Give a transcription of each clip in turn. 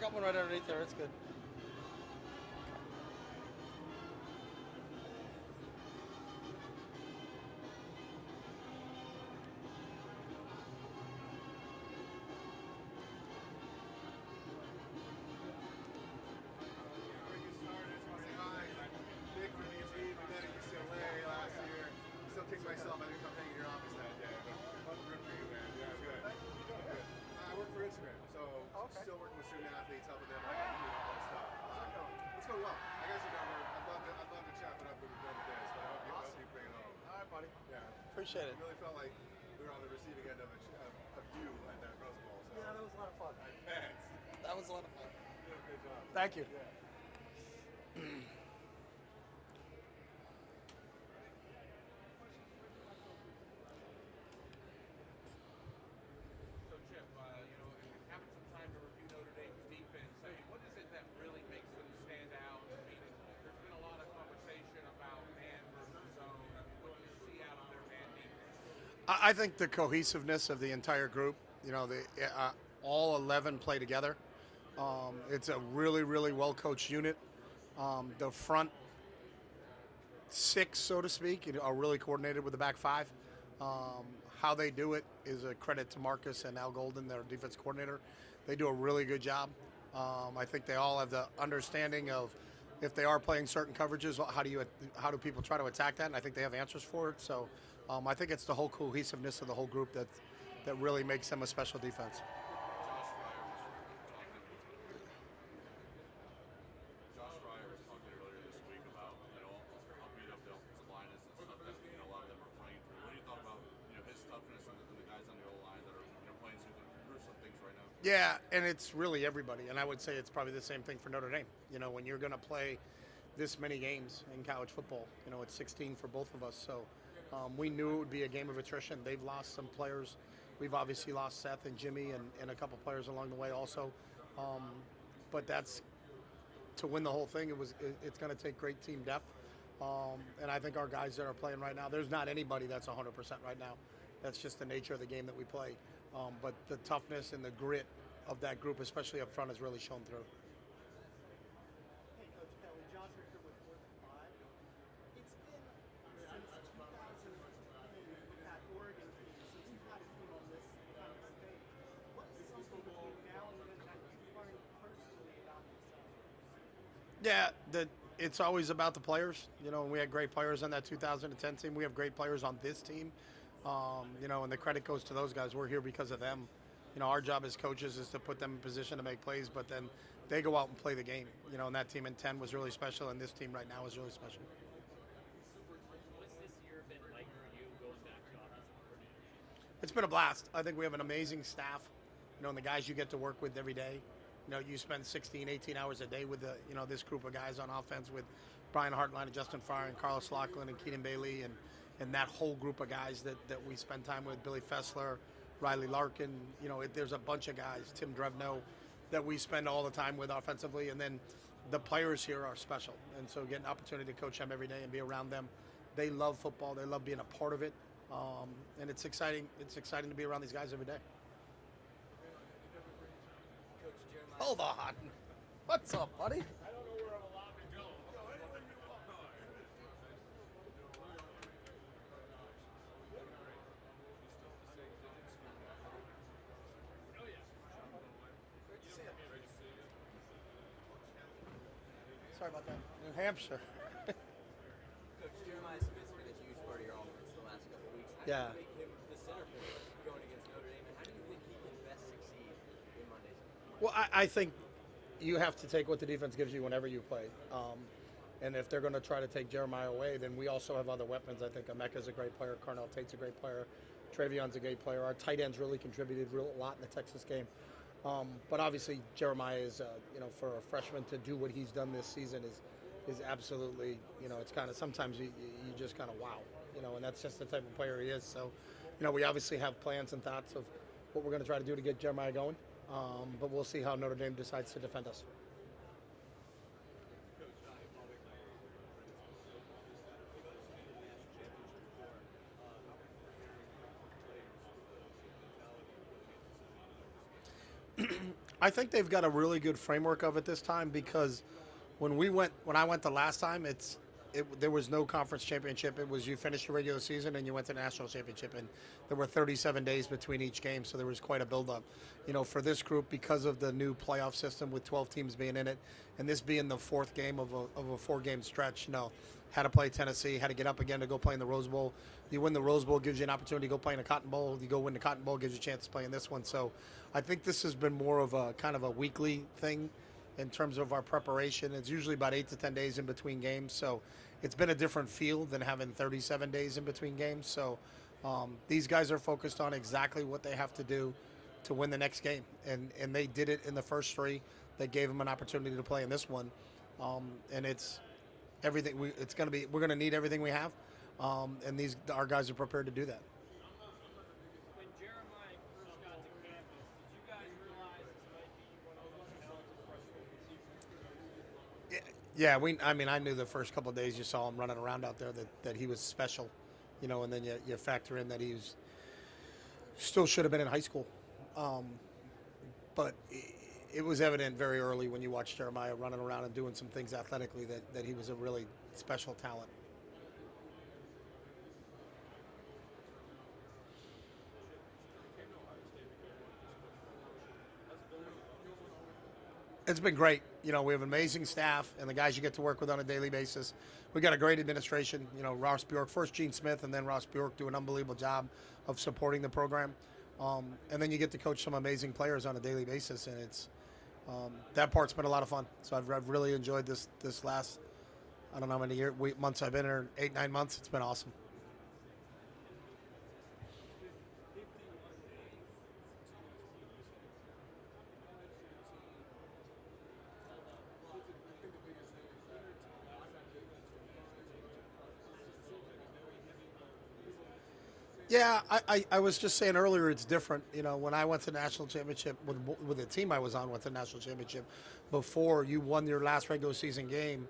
got one right underneath there. It's good. Before we get started, I just want to say hi. Nick from the team. We met at UCLA last year. Still kick myself. I didn't come hang in your office that day, but good for you, man. Yeah, good. Good. I work for Instagram, so still working with student athletes, helping them out, all that stuff. It's going well. I guess you number. I'd love to chop it up when we're done with this, but I hope you bring it home. All right, buddy. Yeah. Appreciate it. It really felt like we were on the receiving end of you at that Rose Bowl. So. Yeah, that was a lot of fun. Thanks. That was a lot of fun. You did a great job. Thank you. Yeah. So Chip, having some time to review Notre Dame's defense, what is it that really makes them stand out? I mean, there's been a lot of conversation about man versus zone. I mean, what do you see out of their man defense? I think the cohesiveness of the entire group. All 11 play together. It's a really, really well coached unit. The front six, so to speak, are really coordinated with the back five. How they do it is a credit to Marcus and Al Golden, their defense coordinator. They do a really good job. I think they all have the understanding of if they are playing certain coverages, how do people try to attack that? And I think they have answers for it. So I think it's the whole cohesiveness of the whole group that really makes them a special defense. Josh Fryer was talking earlier this week about how beat up the offensive line is and stuff that a lot of them are playing through. What do you thought about his toughness and the guys on the O line that are playing through some things right now? Yeah, and it's really everybody, and I would say it's probably the same thing for Notre Dame. When you're going to play this many games in college football, it's 16 for both of us. So we knew it would be a game of attrition. They've lost some players. We've obviously lost Seth and Jimmy and a couple players along the way also. But that's to win the whole thing. It's going to take great team depth. And I think our guys that are playing right now, there's not anybody that's 100% right now. That's just the nature of the game that we play. But the toughness and the grit of that group, especially up front, has really shown through. Hey, Coach Kelly, Josh Richter with 4th and 5. It's been since 2000 with that Oregon team, since you've had a team on this kind of stage. What is something between now and then that you've learned personally about yourself? Yeah, it's always about the players. We had great players on that 2010 team. We have great players on this team. And the credit goes to those guys. We're here because of them. Our job as coaches is to put them in position to make plays, but then they go out and play the game. And that team in 10 was really special, and this team right now is really special. What's this year been like for you going back to offensive coordinator? It's been a blast. I think we have an amazing staff, and the guys you get to work with every day. You spend 16, 18 hours a day with this group of guys on offense with Brian Hartline and Justin Fryer and Carlos Loughlin and Keenan Bailey and that whole group of guys that we spend time with, Billy Fessler, Riley Larkin. There's a bunch of guys, Tim Drevno, that we spend all the time with offensively. And then the players here are special. And so get an opportunity to coach them every day and be around them. They love football. They love being a part of it. And it's exciting. It's exciting to be around these guys every day. Hold on. What's up, buddy? I don't know where I'm allowed to go. Sorry about that. New Hampshire. Coach Jeremiah Smith's been a huge part of your offense the last couple of weeks. How Yeah. do you make him the centerpiece going against Notre Dame, and how do you think he can best succeed in Monday's game? Well, I think you have to take what the defense gives you whenever you play. And if they're going to try to take Jeremiah away, then we also have other weapons. I think Emeka's a great player. Carnell Tate's a great player. Travion's a great player. Our tight ends really contributed a lot in the Texas game. But obviously, Jeremiah is, for a freshman to do what he's done this season is absolutely, it's kind of sometimes you just kind of wow, and that's just the type of player he is. So, we obviously have plans and thoughts of what we're going to try to do to get Jeremiah going. But we'll see how Notre Dame decides to defend us. I think they've got a really good framework of it this time because when I went the last time, there was no conference championship. It was you finished your regular season and you went to the national championship, and there were 37 days between each game, so there was quite a buildup. For this group, because of the new playoff system with 12 teams being in it, and this being the fourth game of a 4-game stretch, had to play Tennessee, had to get up again to go play in the Rose Bowl. You win the Rose Bowl, gives you an opportunity to go play in the Cotton Bowl. You go win the Cotton Bowl, gives you a chance to play in this one. So I think this has been more of a kind of a weekly thing in terms of our preparation. It's usually about 8 to 10 days in between games. So it's been a different feel than having 37 days in between games. So these guys are focused on exactly what they have to do to win the next game. And they did it in the first 3. That gave them an opportunity to play in this one. And it's everything. We're going to need everything we have. And our guys are prepared to do that. When Jeremiah first got to campus, did you guys realize this might be one of those challenges for us? Yeah, I knew the first couple of days you saw him running around out there that he was special, and then you factor in that still should have been in high school. But it was evident very early when you watched Jeremiah running around and doing some things athletically that he was a really special talent. It's been great. We have an amazing staff and the guys you get to work with on a daily basis. We got a great administration. Ross Bjork, first Gene Smith and then Ross Bjork do an unbelievable job of supporting the program. And then you get to coach some amazing players on a daily basis, and it's that part's been a lot of fun. So I've really enjoyed this last, I don't know how many months I've been here, 8-9 months. It's been awesome. Yeah, I was just saying earlier it's different. When I went to the national championship with the team I was on went to the national championship, before you won your last regular season game,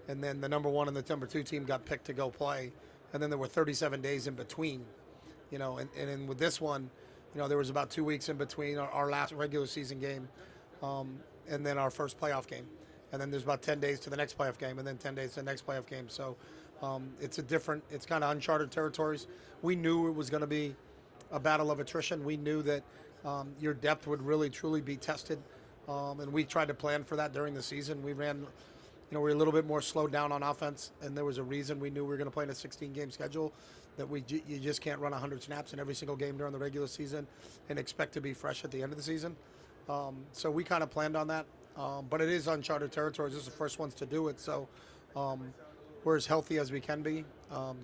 and then the number 1 and the number 2 team got picked to go play, and then there were 37 days in between. And with this one, there was about 2 weeks in between our last regular season game, and then our first playoff game, and then there's about 10 days to the next playoff game, and then 10 days to the next playoff game. So. It's kind of uncharted territories. We knew it was going to be a battle of attrition. We knew that your depth would really, truly be tested. And we tried to plan for that during the season. We ran, we were a little bit more slowed down on offense, and there was a reason we knew we were going to play in a 16-game schedule, that you just can't run 100 snaps in every single game during the regular season and expect to be fresh at the end of the season. So we kind of planned on that. But it is uncharted territories. This is the first ones to do it. So we're as healthy as we can be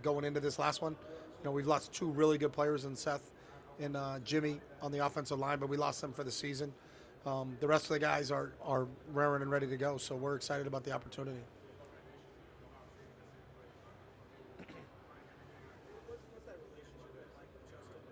going into this last one. We've lost 2 really good players in Seth and Jimmy on the offensive line, but we lost them for the season. The rest of the guys are raring and ready to go, so we're excited about the opportunity. What's that relationship like with Justin?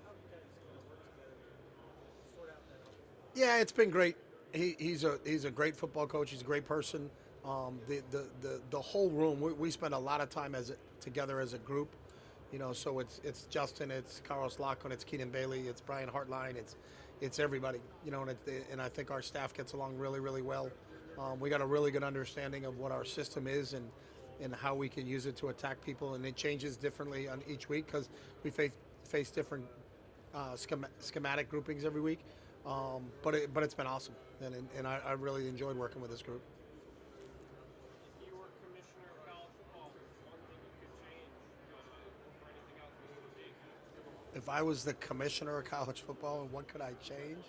How have you guys work together to sort out that offense? Yeah, it's been great. He's a great football coach. He's a great person. The whole room, we spend a lot of time together as a group, so it's Justin, it's Carlos Lachlan, it's Keenan Bailey, it's Brian Hartline, it's everybody, and I think our staff gets along really, really well. We got a really good understanding of what our system is and how we can use it to attack people, and it changes differently on each week because we face different schematic groupings every week. But it's been awesome, and I really enjoyed working with this group. If you were commissioner of college football, one thing you could change for anything else, what would it be? If I was the commissioner of college football, what could I change?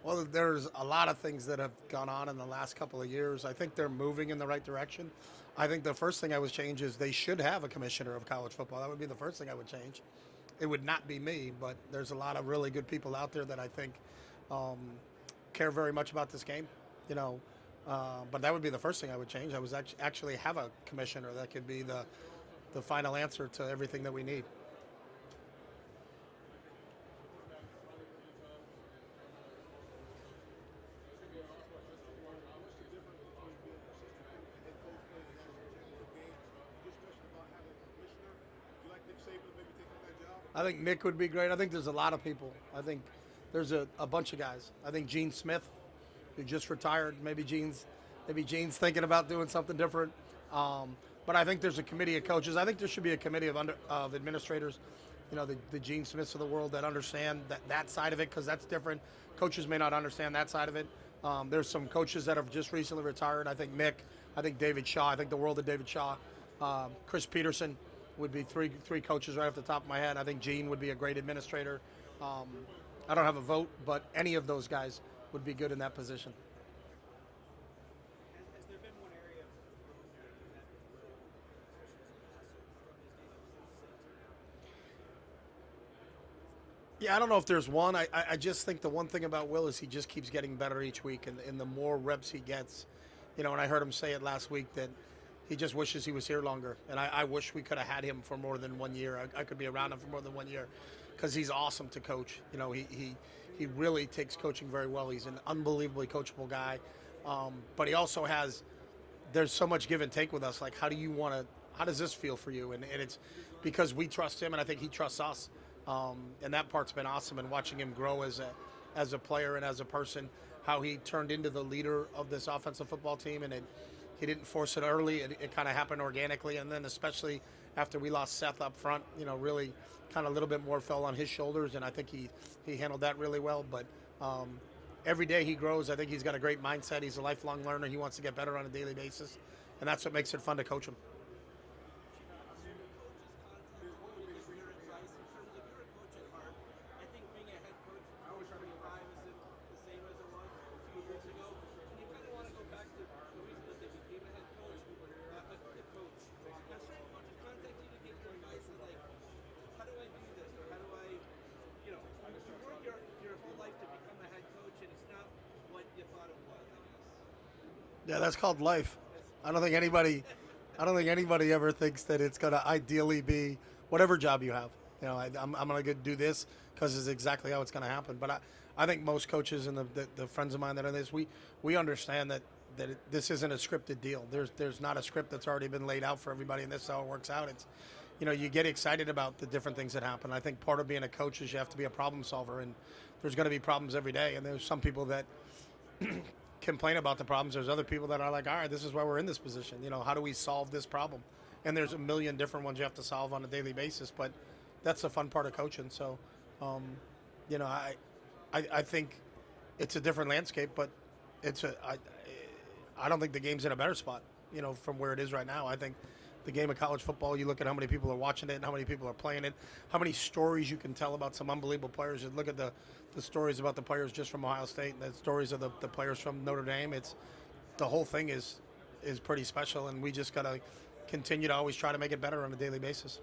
Well, there's a lot of things that have gone on in the last couple of years. I think they're moving in the right direction. I think the first thing I would change is they should have a commissioner of college football. That would be the first thing I would change. It would not be me, but there's a lot of really good people out there that I think care very much about this game, But that would be the first thing I would change. I would actually have a commissioner that could be the final answer to everything that we need. I think Nick would be great. I think there's a lot of people. I think there's a bunch of guys. I think Gene Smith, who just retired, maybe Gene's thinking about doing something different. But I think there's a committee of coaches. I think there should be a committee of administrators, the Gene Smiths of the world that understand that side of it, because that's different. Coaches may not understand that side of it. There's some coaches that have just recently retired. I think Mick, I think David Shaw, I think the world of David Shaw, Chris Peterson would be three coaches right off the top of my head. I think Gene would be a great administrator. I don't have a vote, but any of those guys would be good in that position. Has there been one area that Yeah, I don't know if there's one. I just think the one thing about Will is he just keeps getting better each week, and the more reps he gets, and I heard him say it last week that he just wishes he was here longer. And I wish we could have had him for more than 1 year. I could be around him for more than 1 year because he's awesome to coach. He really takes coaching very well. He's an unbelievably coachable guy. But he also there's so much give and take with us. Like, how does this feel for you? And it's because we trust him, and I think he trusts us. And that part's been awesome, and watching him grow as a player and as a person, how he turned into the leader of this offensive football team, and he didn't force it early. It kind of happened organically, and then especially after we lost Seth up front, really kind of a little bit more fell on his shoulders, and I think he handled that really well. But every day he grows. I think he's got a great mindset. He's a lifelong learner. He wants to get better on a daily basis, and that's what makes it fun to coach him. Yeah, that's called life. I don't think anybody ever thinks that it's going to ideally be whatever job you have. I'm going to do this because it's exactly how it's going to happen. But I think most coaches and the friends of mine that are this, we understand that this isn't a scripted deal. There's not a script that's already been laid out for everybody, and this is how it works out. It's, you get excited about the different things that happen. I think part of being a coach is you have to be a problem solver, and there's going to be problems every day. And there's some people that complain about the problems. There's other people that are like, all right, this is why we're in this position. How do we solve this problem? And there's a million different ones you have to solve on a daily basis, but that's the fun part of coaching. So, I think it's a different landscape, but I don't think the game's in a better spot, from where it is right now. I think the game of college football, you look at how many people are watching it and how many people are playing it, how many stories you can tell about some unbelievable players. You look at the stories about the players just from Ohio State and the stories of the players from Notre Dame. The whole thing is pretty special, and we just got to continue to always try to make it better on a daily basis.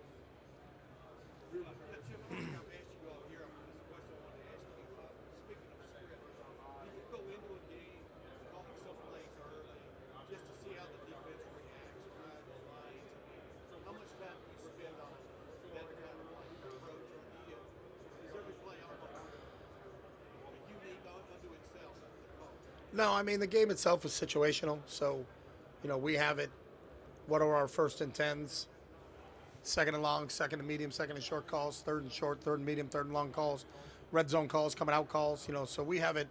No, I mean, the game itself is situational. So, we have it. What are our first and 10s? Second and long, second and medium, second and short calls, third and short, third and medium, third and long calls, red zone calls, coming out calls. So we have it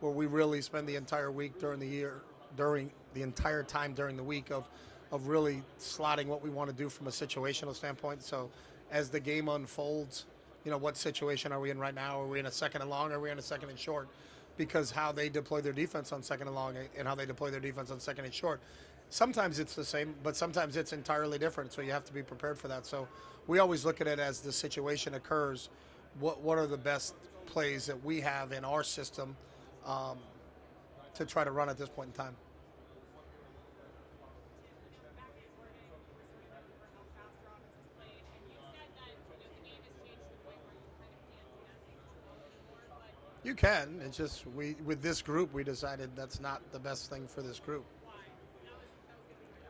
where we really spend the entire week during the entire time during the week of really slotting what we want to do from a situational standpoint. So as the game unfolds, what situation are we in right now? Are we in a second and long? Or are we in a second and short? Because how they deploy their defense on second and long and how they deploy their defense on second and short. Sometimes it's the same, but sometimes it's entirely different, so you have to be prepared for that. So we always look at it as the situation occurs, what are the best plays that we have in our system to try to run at this point in time. You can. It's just with this group, we decided that's not the best thing for this group.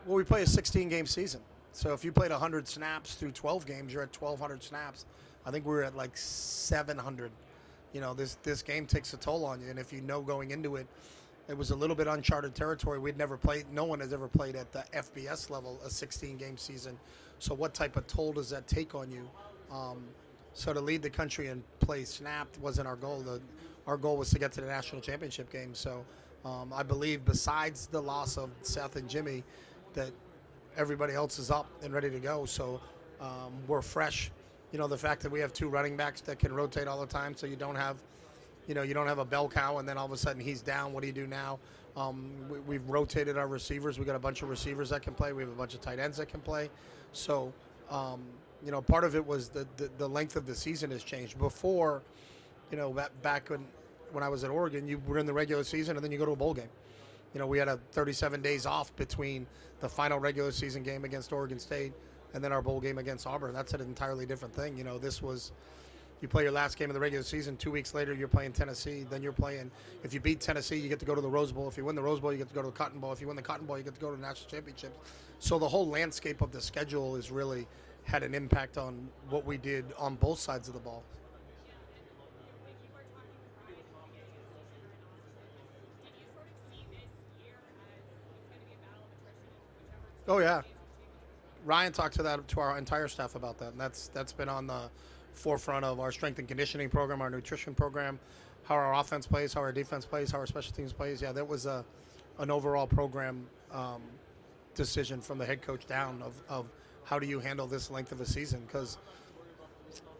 Well, we play a 16-game season. So if you played 100 snaps through 12 games, you're at 1,200 snaps. I think we're at like 700. This game takes a toll on you. And if going into it, it was a little bit uncharted territory. No one has ever played at the FBS level a 16-game season. So what type of toll does that take on you? So to lead the country and play snapped wasn't our goal. Our goal was to get to the national championship game. So I believe besides the loss of Seth and Jimmy, that everybody else is up and ready to go. So we're fresh. The fact that we have 2 running backs that can rotate all the time, so you don't have a bell cow and then all of a sudden he's down. What do you do now? We've rotated our receivers. We got a bunch of receivers that can play. We have a bunch of tight ends that can play. So, part of it was the length of the season has changed. Before, back when I was at Oregon, you were in the regular season and then you go to a bowl game. We had 37 days off between the final regular season game against Oregon State and then our bowl game against Auburn. That's an entirely different thing. This was, you play your last game of the regular season, 2 weeks later you're playing Tennessee, then you're playing, if you beat Tennessee, you get to go to the Rose Bowl. If you win the Rose Bowl, you get to go to the Cotton Bowl. If you win the Cotton Bowl, you get to go to the national championship. So the whole landscape of the schedule has really had an impact on what we did on both sides of the ball. Oh yeah, Ryan talked to our entire staff about that, and that's been on the forefront of our strength and conditioning program, our nutrition program, how our offense plays, how our defense plays, how our special teams plays. Yeah, that was an overall program decision from the head coach down of how do you handle this length of a season, because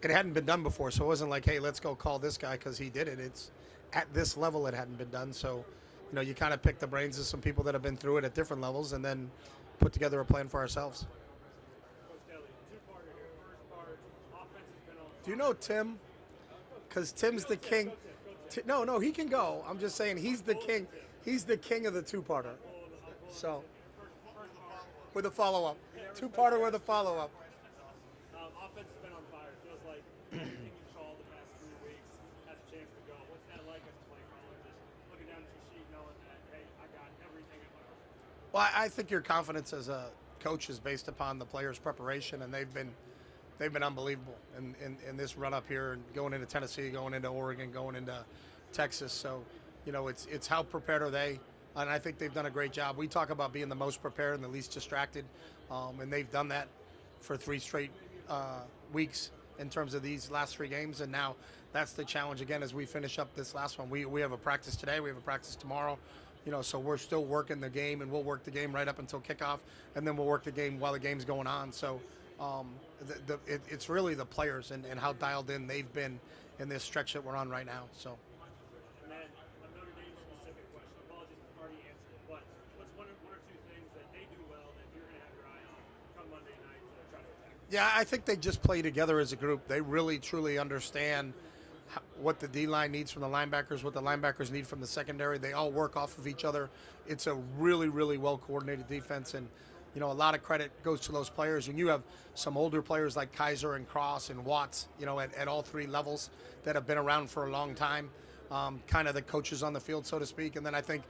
it hadn't been done before. So it wasn't like, hey, let's go call this guy because he did it. It's at this level it hadn't been done. So you kind of pick the brains of some people that have been through it at different levels and then put together a plan for ourselves. Do you know Tim? Because Tim's the king. No, he can go. I'm just saying he's the king. He's the king of the 2-parter. So, with a follow-up. 2-parter with a follow-up. Offense has been on fire. It feels like everything you called the past 3 weeks has a chance to go. What's that like as a play caller? Just looking down at your sheet knowing that, hey, I got everything in my arsenal. Well, I think your confidence as a coach is based upon the players' preparation, and they've been unbelievable in this run up here, and going into Tennessee, going into Oregon, going into Texas. So, it's how prepared are they, and I think they've done a great job. We talk about being the most prepared and the least distracted, and they've done that for 3 straight weeks in terms of these last 3 games, and now that's the challenge again as we finish up this last one. We have a practice today, we have a practice tomorrow. So we're still working the game, and we'll work the game right up until kickoff, and then we'll work the game while the game's going on. So it's really the players and how dialed in they've been in this stretch that we're on right now. So. And then a Notre Dame specific question. Apologies if you've already answered it, but what's one or 2 things that they do well that you're going to have your eye on come Monday night to try to attack? Yeah, I think they just play together as a group. They really, truly understand what the D-line needs from the linebackers, what the linebackers need from the secondary. They all work off of each other. It's a really, really well-coordinated defense, and a lot of credit goes to those players. When you have some older players like Kaiser and Cross and Watts, at all 3 levels that have been around for a long time, kind of the coaches on the field, so to speak. And then I think,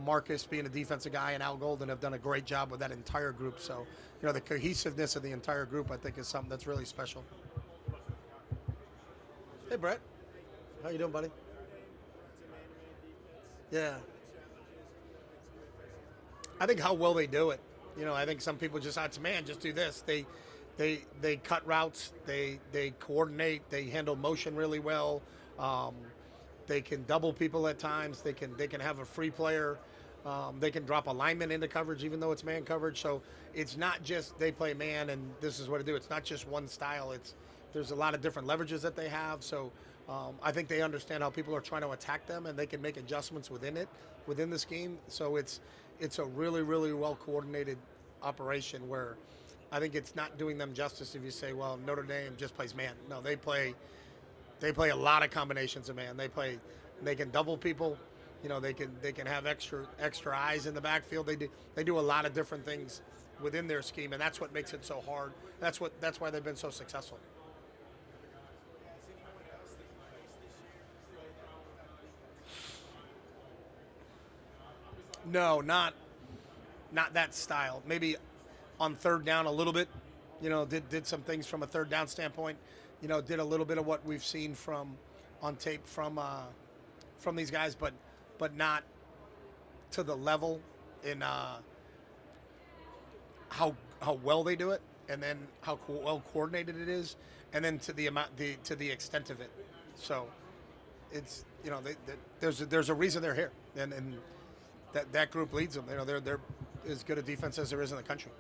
Marcus being a defensive guy and Al Golden have done a great job with that entire group. So, the cohesiveness of the entire group, I think, is something that's really special. Hey, Brett. How you doing, buddy? Yeah. I think how well they do it. I think some people just just do this. They cut routes. They coordinate. They handle motion really well. They can double people at times. They can have a free player. They can drop a lineman into coverage even though it's man coverage. So it's not just they play man and this is what to do. It's not just one style. There's a lot of different leverages that they have. So I think they understand how people are trying to attack them, and they can make adjustments within the scheme. So it's a really, really well coordinated operation where I think it's not doing them justice if you say, well, Notre Dame just plays man. No, they play a lot of combinations of man. They can double people. They can have extra eyes in the backfield. They do a lot of different things within their scheme, and that's what makes it so hard. That's why they've been so successful. No, not that style. Maybe on 3rd down a little bit. Did some things from a 3rd down standpoint. Did a little bit of what we've seen on tape from these guys, but not to the level in how well they do it. and then how well coordinated it is, and then to the extent of it. So it's there's a reason they're here, and that group leads them. They're as good a defense as there is in the country.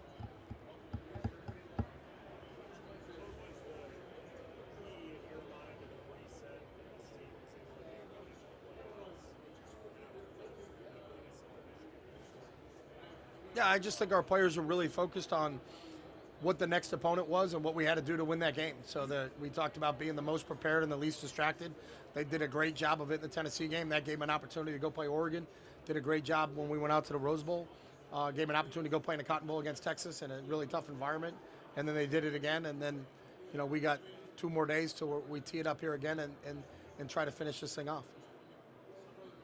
Yeah, I just think our players are really focused on what the next opponent was and what we had to do to win that game. So we talked about being the most prepared and the least distracted. They did a great job of it in the Tennessee game. That gave them an opportunity to go play Oregon. Did a great job when we went out to the Rose Bowl. Gave them an opportunity to go play in the Cotton Bowl against Texas in a really tough environment. And then they did it again. And then, we got 2 more days till we tee it up here again and try to finish this thing off.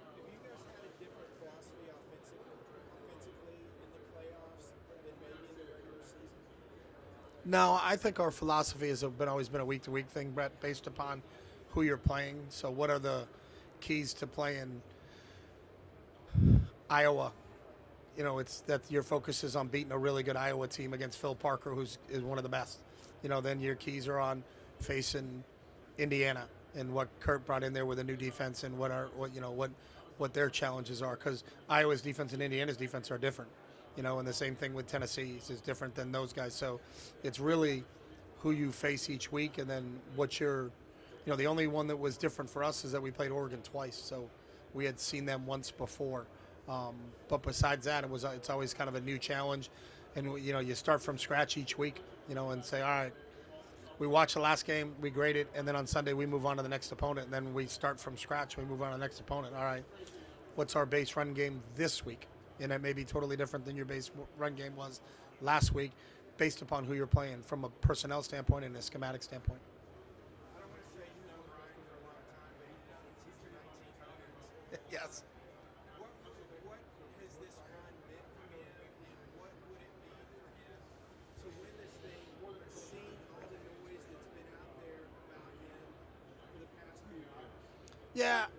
Have you guys had a different philosophy offensively in the playoffs than maybe in the regular season? No, I think our philosophy has always been a week-to-week thing, Brett, based upon who you're playing. So what are the keys to playing Iowa? It's that your focus is on beating a really good Iowa team against Phil Parker, is one of the best. Then your keys are on facing Indiana and what Kurt brought in there with a new defense and what their challenges are, because Iowa's defense and Indiana's defense are different. And the same thing with Tennessee's is different than those guys. So it's really who you face each week, and then the only one that was different for us is that we played Oregon twice. So we had seen them once before. But besides that, it's always kind of a new challenge. And, you start from scratch each week, and say, all right, we watch the last game, we grade it, and then on Sunday we move on to the next opponent. And then we start from scratch, we move on to the next opponent. All right, what's our base run game this week? And it may be totally different than your base run game was last week, based upon who you're playing from a personnel standpoint and a schematic standpoint. I don't want to say you know Ryan for a long time, but he's the 1900s. Yes. What has this run meant for him, and what would it mean for him to win this thing, seeing all the noise that's been out there about him for the past few years? Yeah,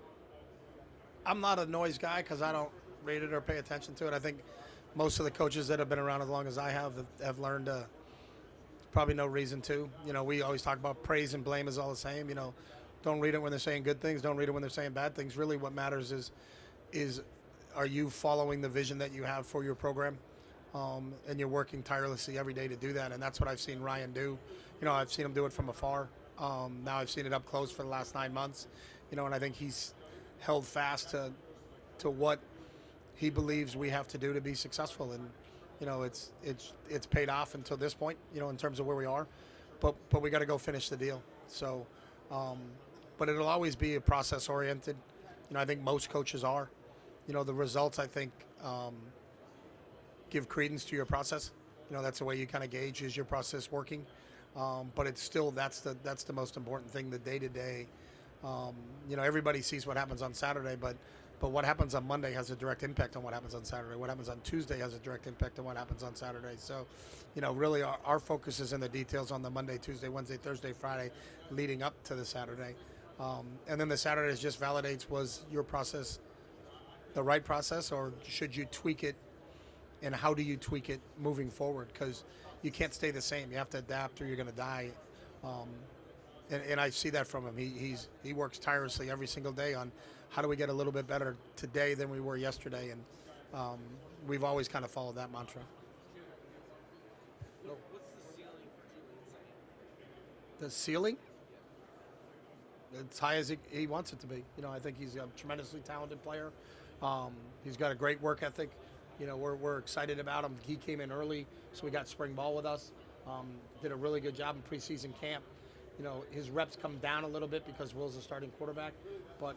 I'm not a noise guy because I don't read it or pay attention to it. I think most of the coaches that have been around as long as I have learned probably no reason to. We always talk about praise and blame is all the same. Don't read it when they're saying good things. Don't read it when they're saying bad things. Really what matters is are you following the vision that you have for your program? And you're working tirelessly every day to do that. And that's what I've seen Ryan do. I've seen him do it from afar. Now I've seen it up close for the last 9 months. And I think he's held fast to what he believes we have to do to be successful, and it's paid off until this point, in terms of where we are, but we got to go finish the deal. So, but it'll always be a process oriented. I think most coaches are. The results I think give credence to your process. That's the way you kind of gauge is your process working. But it's still that's the most important thing. The day to day. Everybody sees what happens on Saturday, but what happens on Monday has a direct impact on what happens on Saturday. What happens on Tuesday has a direct impact on what happens on Saturday. So, really our focus is in the details on the Monday, Tuesday, Wednesday, Thursday, Friday, leading up to the Saturday. And then the Saturdays just validates, was your process the right process, or should you tweak it, and how do you tweak it moving forward? Because you can't stay the same. You have to adapt or you're going to die. And I see that from him. He works tirelessly every single day on how do we get a little bit better today than we were yesterday, and we've always kind of followed that mantra. What's the ceiling for Julian Saint? The ceiling? As high as he wants it to be. I think he's a tremendously talented player. He's got a great work ethic. We're excited about him. He came in early, so we got spring ball with us. Did a really good job in preseason camp. His reps come down a little bit because Will's a starting quarterback, but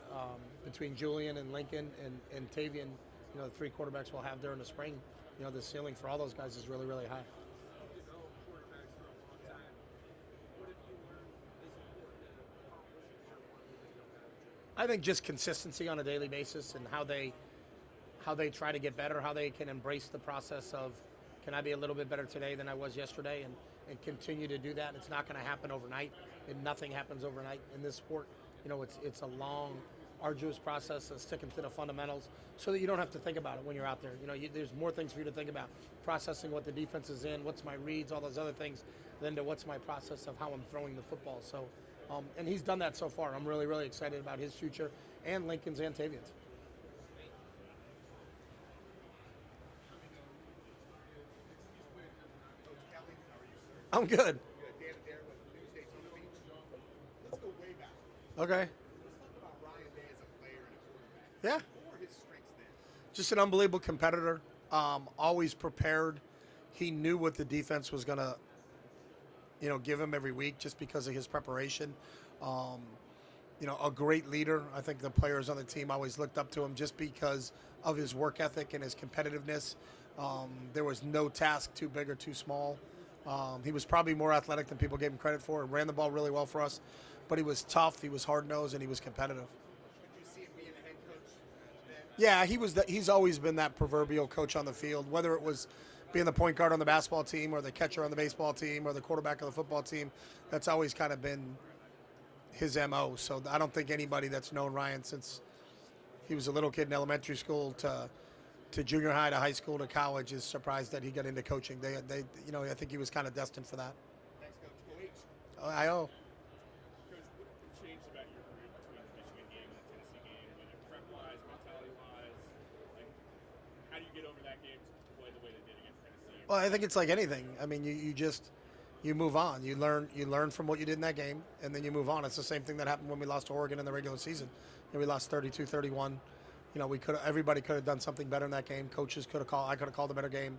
between Julian and Lincoln and Tavian, the 3 quarterbacks we'll have during the spring, the ceiling for all those guys is really, really high. I think just consistency on a daily basis, and how they try to get better, how they can embrace the process of, can I be a little bit better today than I was yesterday, and continue to do that. It's not going to happen overnight, and nothing happens overnight in this sport. It's a long, arduous process of sticking to the fundamentals so that you don't have to think about it when you're out there. There's more things for you to think about. Processing what the defense is in, what's my reads, all those other things, than to what's my process of how I'm throwing the football. So, and he's done that so far. I'm really, really excited about his future and Lincoln's and Tavian's. Coach Kelly, how are you, sir? I'm good. Good. Dan Adair with Newsdays on the Beach. Let's go way back. Okay. Let's talk about Ryan Day as a player and a quarterback. Yeah. What were his strengths then? Just an unbelievable competitor. Always prepared. He knew what the defense was going to, give him every week just because of his preparation. A great leader. I think the players on the team always looked up to him just because of his work ethic and his competitiveness. There was no task too big or too small. He was probably more athletic than people gave him credit for. Ran the ball really well for us, but he was tough. He was hard-nosed, and he was competitive. Could you see him being a head coach then? Yeah, he's always been that proverbial coach on the field, whether it was being the point guard on the basketball team or the catcher on the baseball team or the quarterback on the football team. That's always kind of been his MO. So I don't think anybody that's known Ryan since he was a little kid in elementary school to junior high to high school to college is surprised that he got into coaching. I think he was kind of destined for that. Thanks, Coach. Go H. I owe. Coach, what changed about your career between the Michigan game and the Tennessee game, whether prep-wise, mentality-wise? Like, how do you get over that game to play the way they did against Tennessee? Well, I think it's like anything. I mean, you move on. You learn from what you did in that game, and then you move on. It's the same thing that happened when we lost to Oregon in the regular season. We lost 32-31. Everybody could have done something better in that game. Coaches could have called. I could have called a better game.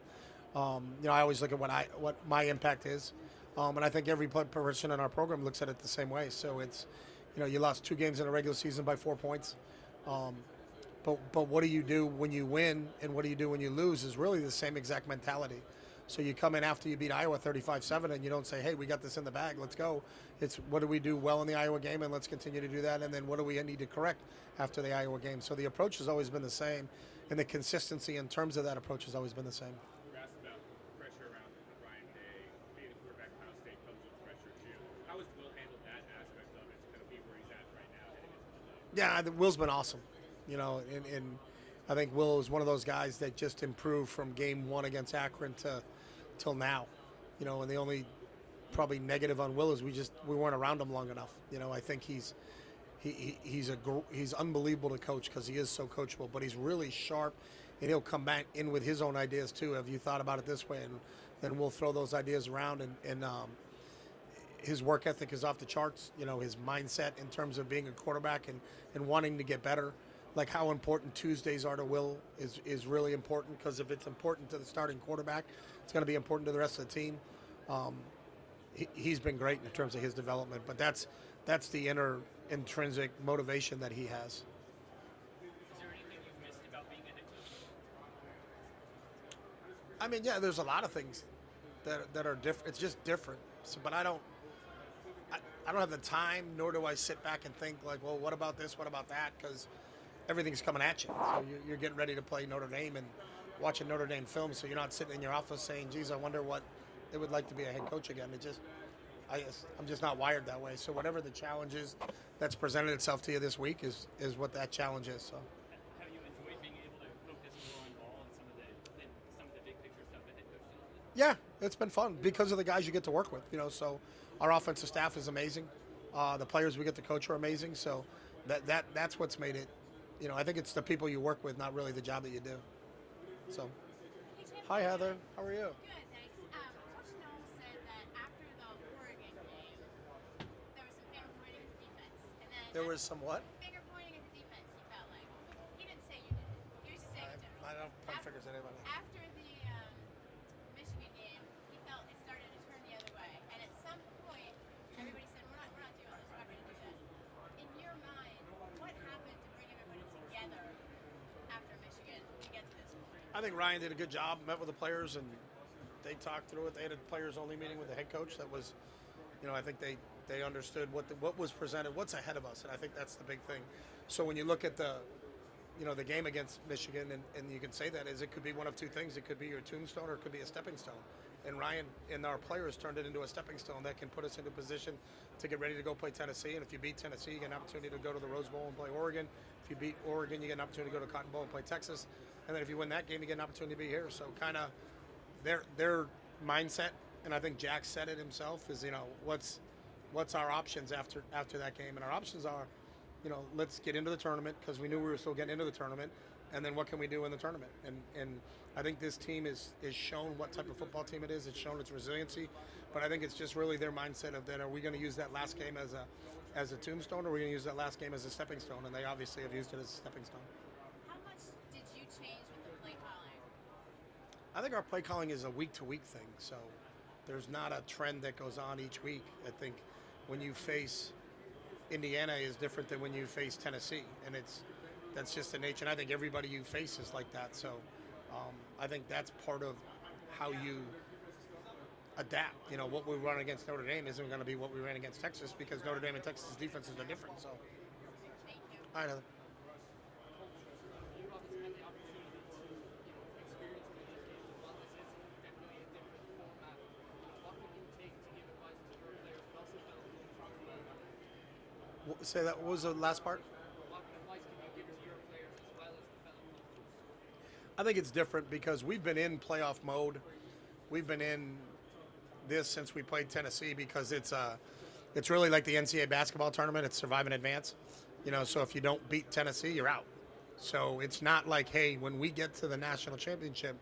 I always look at what my impact is, and I think every person in our program looks at it the same way. So it's, you lost 2 games in a regular season by 4 points. But what do you do when you win, and what do you do when you lose is really the same exact mentality. So you come in after you beat Iowa 35-7, and you don't say, hey, we got this in the bag, let's go. It's what do we do well in the Iowa game, and let's continue to do that, and then what do we need to correct after the Iowa game. So the approach has always been the same, and the consistency in terms of that approach has always been the same. You were asked about pressure around Ryan Day. Being a quarterback at Ohio State comes with pressure, too. How has Will handled that aspect of it to kind of be where he's at right now heading into the Yeah, Will's been awesome. And I think Will is one of those guys that just improved from game 1 against Akron till now. And the only probably negative on Will is we weren't around him long enough. I think he's unbelievable to coach because he is so coachable, but he's really sharp, and he'll come back in with his own ideas too. Have you thought about it this way? And then we'll throw those ideas around, and his work ethic is off the charts. His mindset in terms of being a quarterback and wanting to get better. Like how important Tuesdays are to Will is really important, because if it's important to the starting quarterback, it's going to be important to the rest of the team. He's been great in terms of his development, but that's the intrinsic motivation that he has. Is there anything you've missed about being a head coach? I mean, yeah, there's a lot of things that are different. It's just different. So, but I don't have the time, nor do I sit back and think like, well, what about this? What about that? Because everything's coming at you. So you're getting ready to play Notre Dame and watching Notre Dame film, so you're not sitting in your office saying, geez, I wonder what it would like to be a head coach again. I'm just not wired that way. So whatever the challenge is that's presented itself to you this week is what that challenge is. So Have you enjoyed being able to focus more on ball and some of the big picture stuff that head coaches do? yeah, it's been fun because of the guys you get to work with. So our offensive staff is amazing. The players we get to coach are amazing. So that's what's made it. I think it's the people you work with, not really the job that you do. So, hi Heather, how are you? Good, thanks. Coach Noel said that after the Oregon game, there was some finger pointing at the defense, and then There was some what? finger pointing at the defense. He felt like he didn't say you did. He was just saying in general. I don't point fingers at anybody. After the Michigan game, he felt it started to turn the other way, and at some point, everybody said, "We're not doing this. We're not going to do that." In your mind, what happened to bring everybody together after Michigan to get to this point? I think Ryan did a good job, met with the players, and they talked through it. They had a players-only meeting with the head coach that was, I think they understood what was presented, what's ahead of us, and I think that's the big thing. So when you look at the game against Michigan, and you can say that is it could be one of two things. It could be your tombstone or it could be a stepping stone. And Ryan and our players turned it into a stepping stone that can put us into a position to get ready to go play Tennessee. And if you beat Tennessee, you get an opportunity to go to the Rose Bowl and play Oregon. If you beat Oregon, you get an opportunity to go to Cotton Bowl and play Texas. And then if you win that game, you get an opportunity to be here. So kind of their mindset, and I think Jack said it himself, is, what's our options after that game? And our options are, let's get into the tournament, because we knew we were still getting into the tournament. And then what can we do in the tournament? And I think this team is shown what type of football team it is. It's shown its resiliency. But I think it's just really their mindset of that. Are we going to use that last game as a tombstone, or are we going to use that last game as a stepping stone? And they obviously have used it as a stepping stone. How much did you change with the play calling? I think our play calling is a week-to-week thing. So there's not a trend that goes on each week. I think when you face Indiana is different than when you face Tennessee. And that's just the nature. And I think everybody you face is like that. So I think that's part of how you adapt. What we run against Notre Dame isn't going to be what we ran against Texas, because Notre Dame and Texas defenses are different. So, Thank you. all right, Heather. You obviously had the opportunity to, experience in these games as well. This is definitely a different format. What would you take to give advice to your players, but also fellow coaches? Say that. What was the last part? What advice can you give to your players as well as the fellow coaches? I think it's different because we've been in playoff mode. We've been in this since we played Tennessee, because it's really like the NCAA basketball tournament. It's survive and advance. So if you don't beat Tennessee, you're out. So it's not like, hey, when we get to the national championship,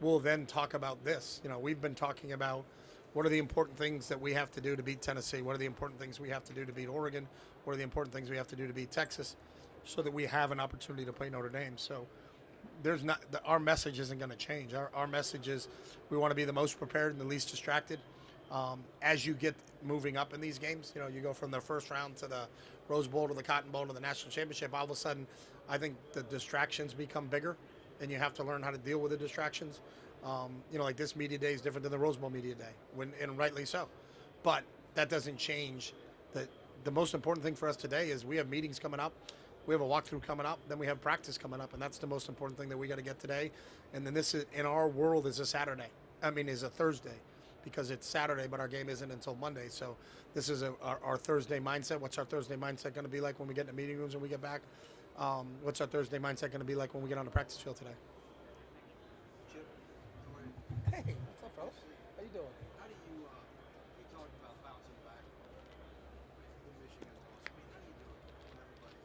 we'll then talk about this. We've been talking about what are the important things that we have to do to beat Tennessee? What are the important things we have to do to beat Oregon? What are the important things we have to do to beat Texas, so that we have an opportunity to play Notre Dame? So our message isn't going to change. Our message is we want to be the most prepared and the least distracted. As you get moving up in these games, you go from the first round to the Rose Bowl to the Cotton Bowl to the national championship. All of a sudden, I think the distractions become bigger, and you have to learn how to deal with the distractions. Like this media day is different than the Rose Bowl media day, and rightly so. But that doesn't change. The most important thing for us today is we have meetings coming up. We have a walkthrough coming up, then we have practice coming up, and that's the most important thing that we got to get today. And then this is, in our world, is a Thursday, because it's Saturday, but our game isn't until Monday. So this is our Thursday mindset. What's our Thursday mindset going to be like when we get in the meeting rooms when we get back? What's our Thursday mindset going to be like when we get on the practice field today? Chip, how are you? Hey, what's up, folks? How you doing? How do you talked about bouncing back from the Michigan loss? I mean, how do you do it when everybody's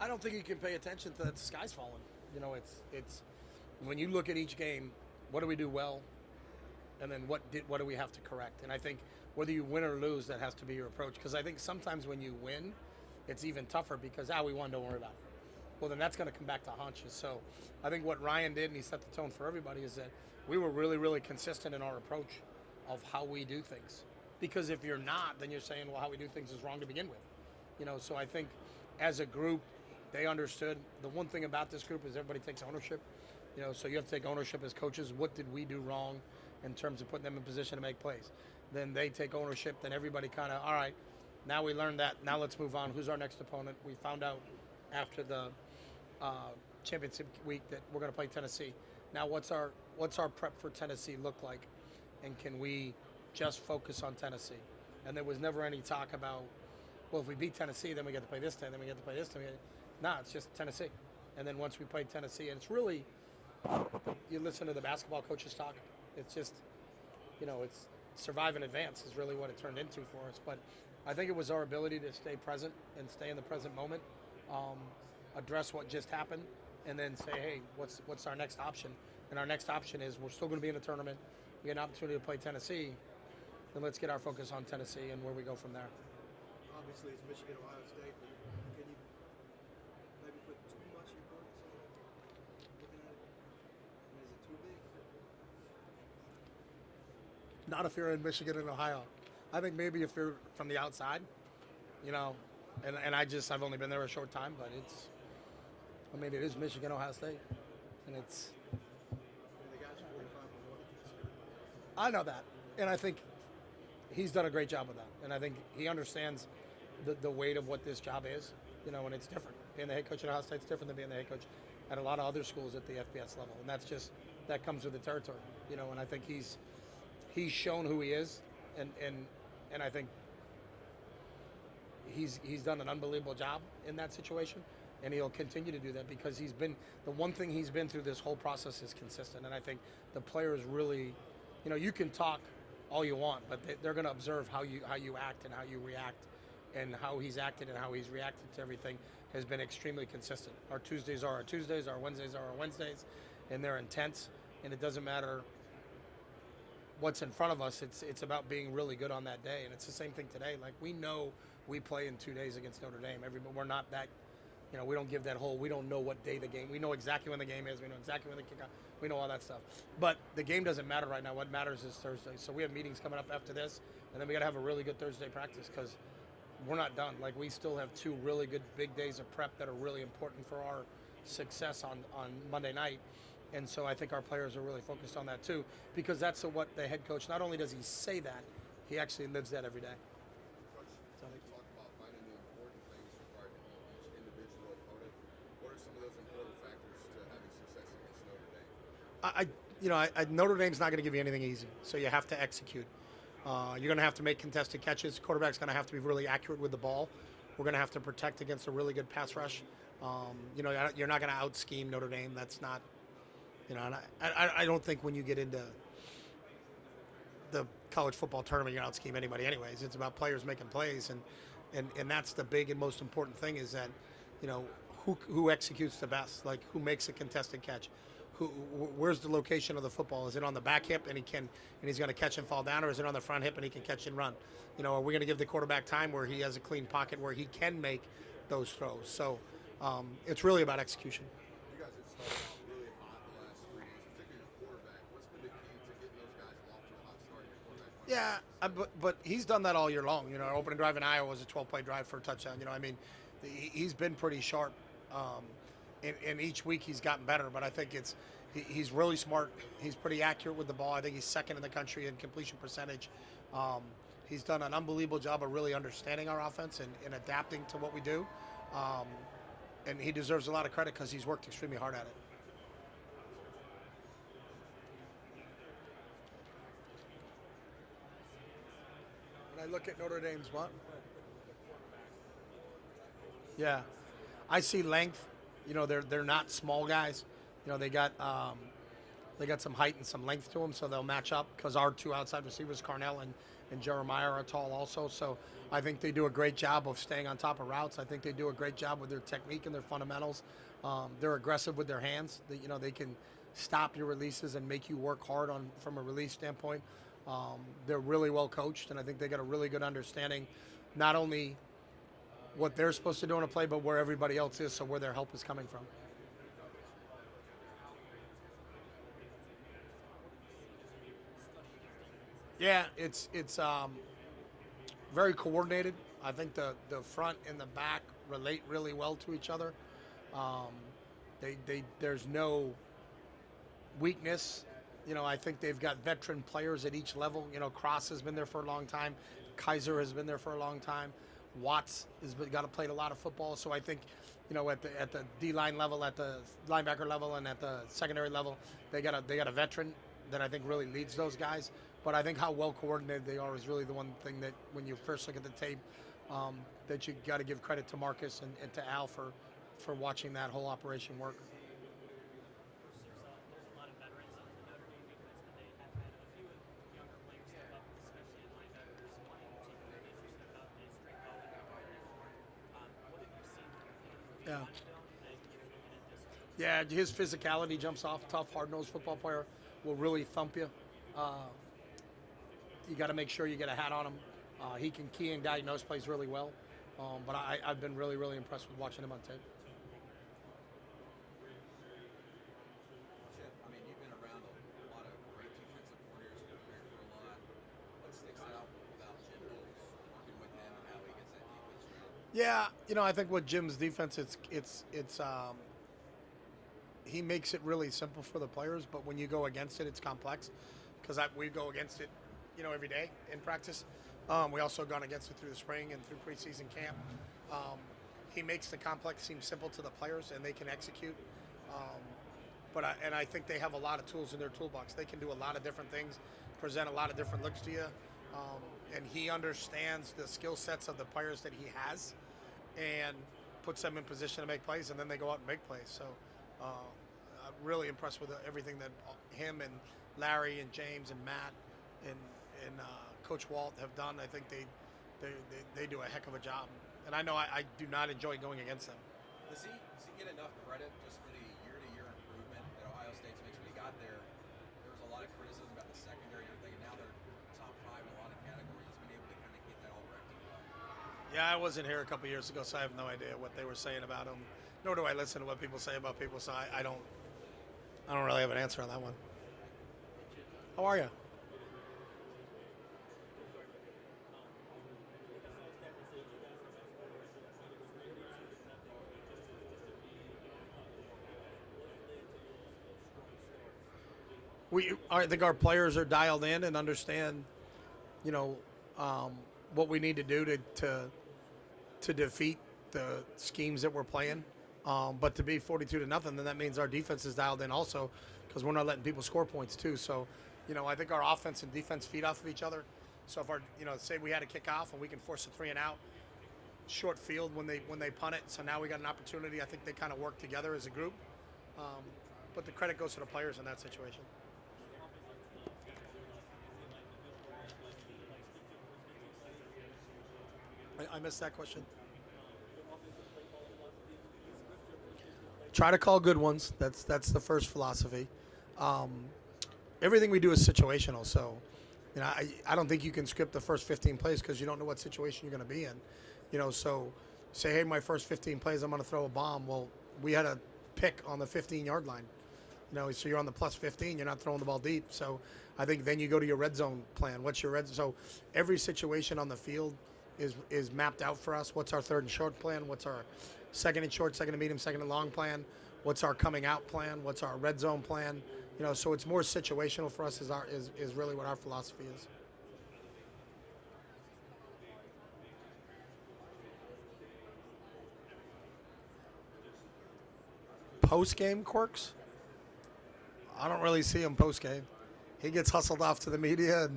I don't think you can pay attention to the sky's falling. It's when you look at each game, what do we do well, and then what do we have to correct? And I think whether you win or lose, that has to be your approach. Because I think sometimes when you win, it's even tougher because we won, don't worry about it. Well, then that's going to come back to haunches. So I think what Ryan did, and he set the tone for everybody, is that we were really, really consistent in our approach of how we do things. Because if you're not, then you're saying, well, how we do things is wrong to begin with. So I think as a group, they understood. The one thing about this group is everybody takes ownership. So you have to take ownership as coaches. What did we do wrong in terms of putting them in position to make plays? Then they take ownership. Then everybody kind of, all right, now we learned that. Now let's move on. Who's our next opponent? We found out after the championship week that we're going to play Tennessee. Now what's our prep for Tennessee look like? And can we just focus on Tennessee? And there was never any talk about, well, if we beat Tennessee, then we get to play this time, then we get to play this time. No, it's just Tennessee. And then once we played Tennessee, and it's really, you listen to the basketball coaches talk, it's just, it's survive and advance is really what it turned into for us. But I think it was our ability to stay present and stay in the present moment, address what just happened, and then say, hey, what's our next option? And our next option is we're still going to be in a tournament. We get an opportunity to play Tennessee. Then let's get our focus on Tennessee and where we go from there. obviously it's Michigan, Ohio State, but can you maybe put too much importance on it? Looking at it, I mean, is it too big? Not if you're in Michigan and Ohio. I think maybe if you're from the outside, you know, and I've only been there a short time, but it is Michigan, Ohio State, and it's. And the guy's 45 and 1 against everybody else. I know that, and I think he's done a great job with that, and I think he understands the weight of what this job is, you know, and it's different. Being the head coach at Ohio State's different than being the head coach at a lot of other schools at the FBS level, and that comes with the territory, you know. And I think he's shown who he is, and I think he's done an unbelievable job in that situation, and he'll continue to do that because he's been the one thing he's been through this whole process is consistent. And I think the players really, you can talk all you want, but they're going to observe how you act and how you react, and how he's acted and how he's reacted to everything has been extremely consistent. Our Tuesdays are our Tuesdays, our Wednesdays are our Wednesdays, and they're intense. And it doesn't matter what's in front of us. It's about being really good on that day, and it's the same thing today. Like, we know we play in 2 days against Notre Dame. We're not that, we don't give that whole. We don't know what day the game. We know exactly when the game is. We know exactly when the kickoff. We know all that stuff. But the game doesn't matter right now. What matters is Thursday. So we have meetings coming up after this, and then we got to have a really good Thursday practice because we're not done. Like, we still have 2 really good big days of prep that are really important for our success on Monday night. And so I think our players are really focused on that too, because that's what the head coach, not only does he say that, he actually lives that every day. Coach, you talk about finding the important things required to beat each individual opponent. What are some of those important factors to having success against Notre Dame? Notre Dame's not going to give you anything easy, so you have to execute. You're going to have to make contested catches. Quarterback's going to have to be really accurate with the ball. We're going to have to protect against a really good pass rush. You're not going to out scheme Notre Dame. That's not. And I don't think when you get into the college football tournament, you're out scheme anybody anyways. It's about players making plays, and that's the big and most important thing is that, who executes the best, like who makes a contested catch, where's the location of the football? Is it on the back hip and he's going to catch and fall down, or is it on the front hip and he can catch and run? Are we going to give the quarterback time where he has a clean pocket where he can make those throws? So it's really about execution. You guys have started out really hot the last 3 days, particularly your quarterback. What's been the key to getting those guys off to a hot start in your quarterback? Yeah, but he's done that all year long. Our opening drive in Iowa was a 12-play drive for a touchdown. He's been pretty sharp. And each week he's gotten better. But I think he's really smart. He's pretty accurate with the ball. I think he's second in the country in completion percentage. He's done an unbelievable job of really understanding our offense and adapting to what we do. And he deserves a lot of credit because he's worked extremely hard at it. When I look at Notre Dame's what? Yeah, I see length. They're not small guys. They got some height and some length to them, so they'll match up because our 2 outside receivers, Carnell and Jeremiah, are tall also. So I think they do a great job of staying on top of routes. I think they do a great job with their technique and their fundamentals. They're aggressive with their hands. They can stop your releases and make you work hard from a release standpoint. They're really well coached, and I think they got a really good understanding, not only what they're supposed to do in a play, but where everybody else is, so where their help is coming from. Yeah, it's very coordinated. I think the front and the back relate really well to each other. There's no weakness. I think they've got veteran players at each level. Cross has been there for a long time. Kaiser has been there for a long time. Watts has played a lot of football. So I think, at the D-line level, at the linebacker level, and at the secondary level, they got a veteran that I think really leads those guys. But I think how well coordinated they are is really the one thing that when you first look at the tape, that you got to give credit to Marcus and to Al for watching that whole operation work. There's a lot of veterans on the Notre Dame defense, but they have had a few younger players step up, especially at linebackers. One in particular that you step up is Drake Bowen, number 34. What have you seen from him? Yeah. On film that you're looking at this week? Yeah, his physicality jumps off. Tough, hard-nosed football player will really thump you. You got to make sure you get a hat on him. He can key and diagnose plays really well. But I've been really, really impressed with watching him on tape. Chip, you've been around a lot of great defensive coordinators, prepared for a lot. What sticks out about Jim Knowles, working with him and how he gets that defense right? Yeah, I think with Jim's defense, he makes it really simple for the players, but when you go against it, it's complex because we go against it, every day in practice. We also gone against it through the spring and through preseason camp. He makes the complex seem simple to the players, and they can execute. And I think they have a lot of tools in their toolbox. They can do a lot of different things, present a lot of different looks to you. and he understands the skill sets of the players that he has, and puts them in position to make plays, and then they go out and make plays. So I'm really impressed with everything that him and Larry and James and Matt and Coach Walt have done. I think they do a heck of a job, and I know I do not enjoy going against them. Does he get enough credit just for the year-to-year improvement that Ohio State's makes? When he got there, there was a lot of criticism about the secondary and everything, and now they're top 5 in a lot of categories. He's been able to kind of get that all rectified. Yeah, I wasn't here a couple years ago, so I have no idea what they were saying about him. Nor do I listen to what people say about people, so I don't really have an answer on that one. How are you? I think our players are dialed in and understand, you know, what we need to do to defeat the schemes that we're playing. But to be 42-0, then that means our defense is dialed in also, because we're not letting people score points too. So, I think our offense and defense feed off of each other. So if say we had a kick off and we can force a 3 and out, short field when they punt it. So now we got an opportunity. I think they kind of work together as a group. But the credit goes to the players in that situation. I missed that question. Try to call good ones. That's the first philosophy. Everything we do is situational. So, I don't think you can script the first 15 plays because you don't know what situation you're going to be in. So say, hey, my first 15 plays, I'm going to throw a bomb. Well, we had a pick on the 15-yard line. So you're on the plus 15. You're not throwing the ball deep. So I think then you go to your red zone plan. What's your red zone? So every situation on the field is mapped out for us. What's our third and short plan? What's our second and short, second and medium, second and long plan? What's our coming out plan? What's our red zone plan? So it's more situational for us. Is really what our philosophy is. Post game quirks? I don't really see him post game. He gets hustled off to the media,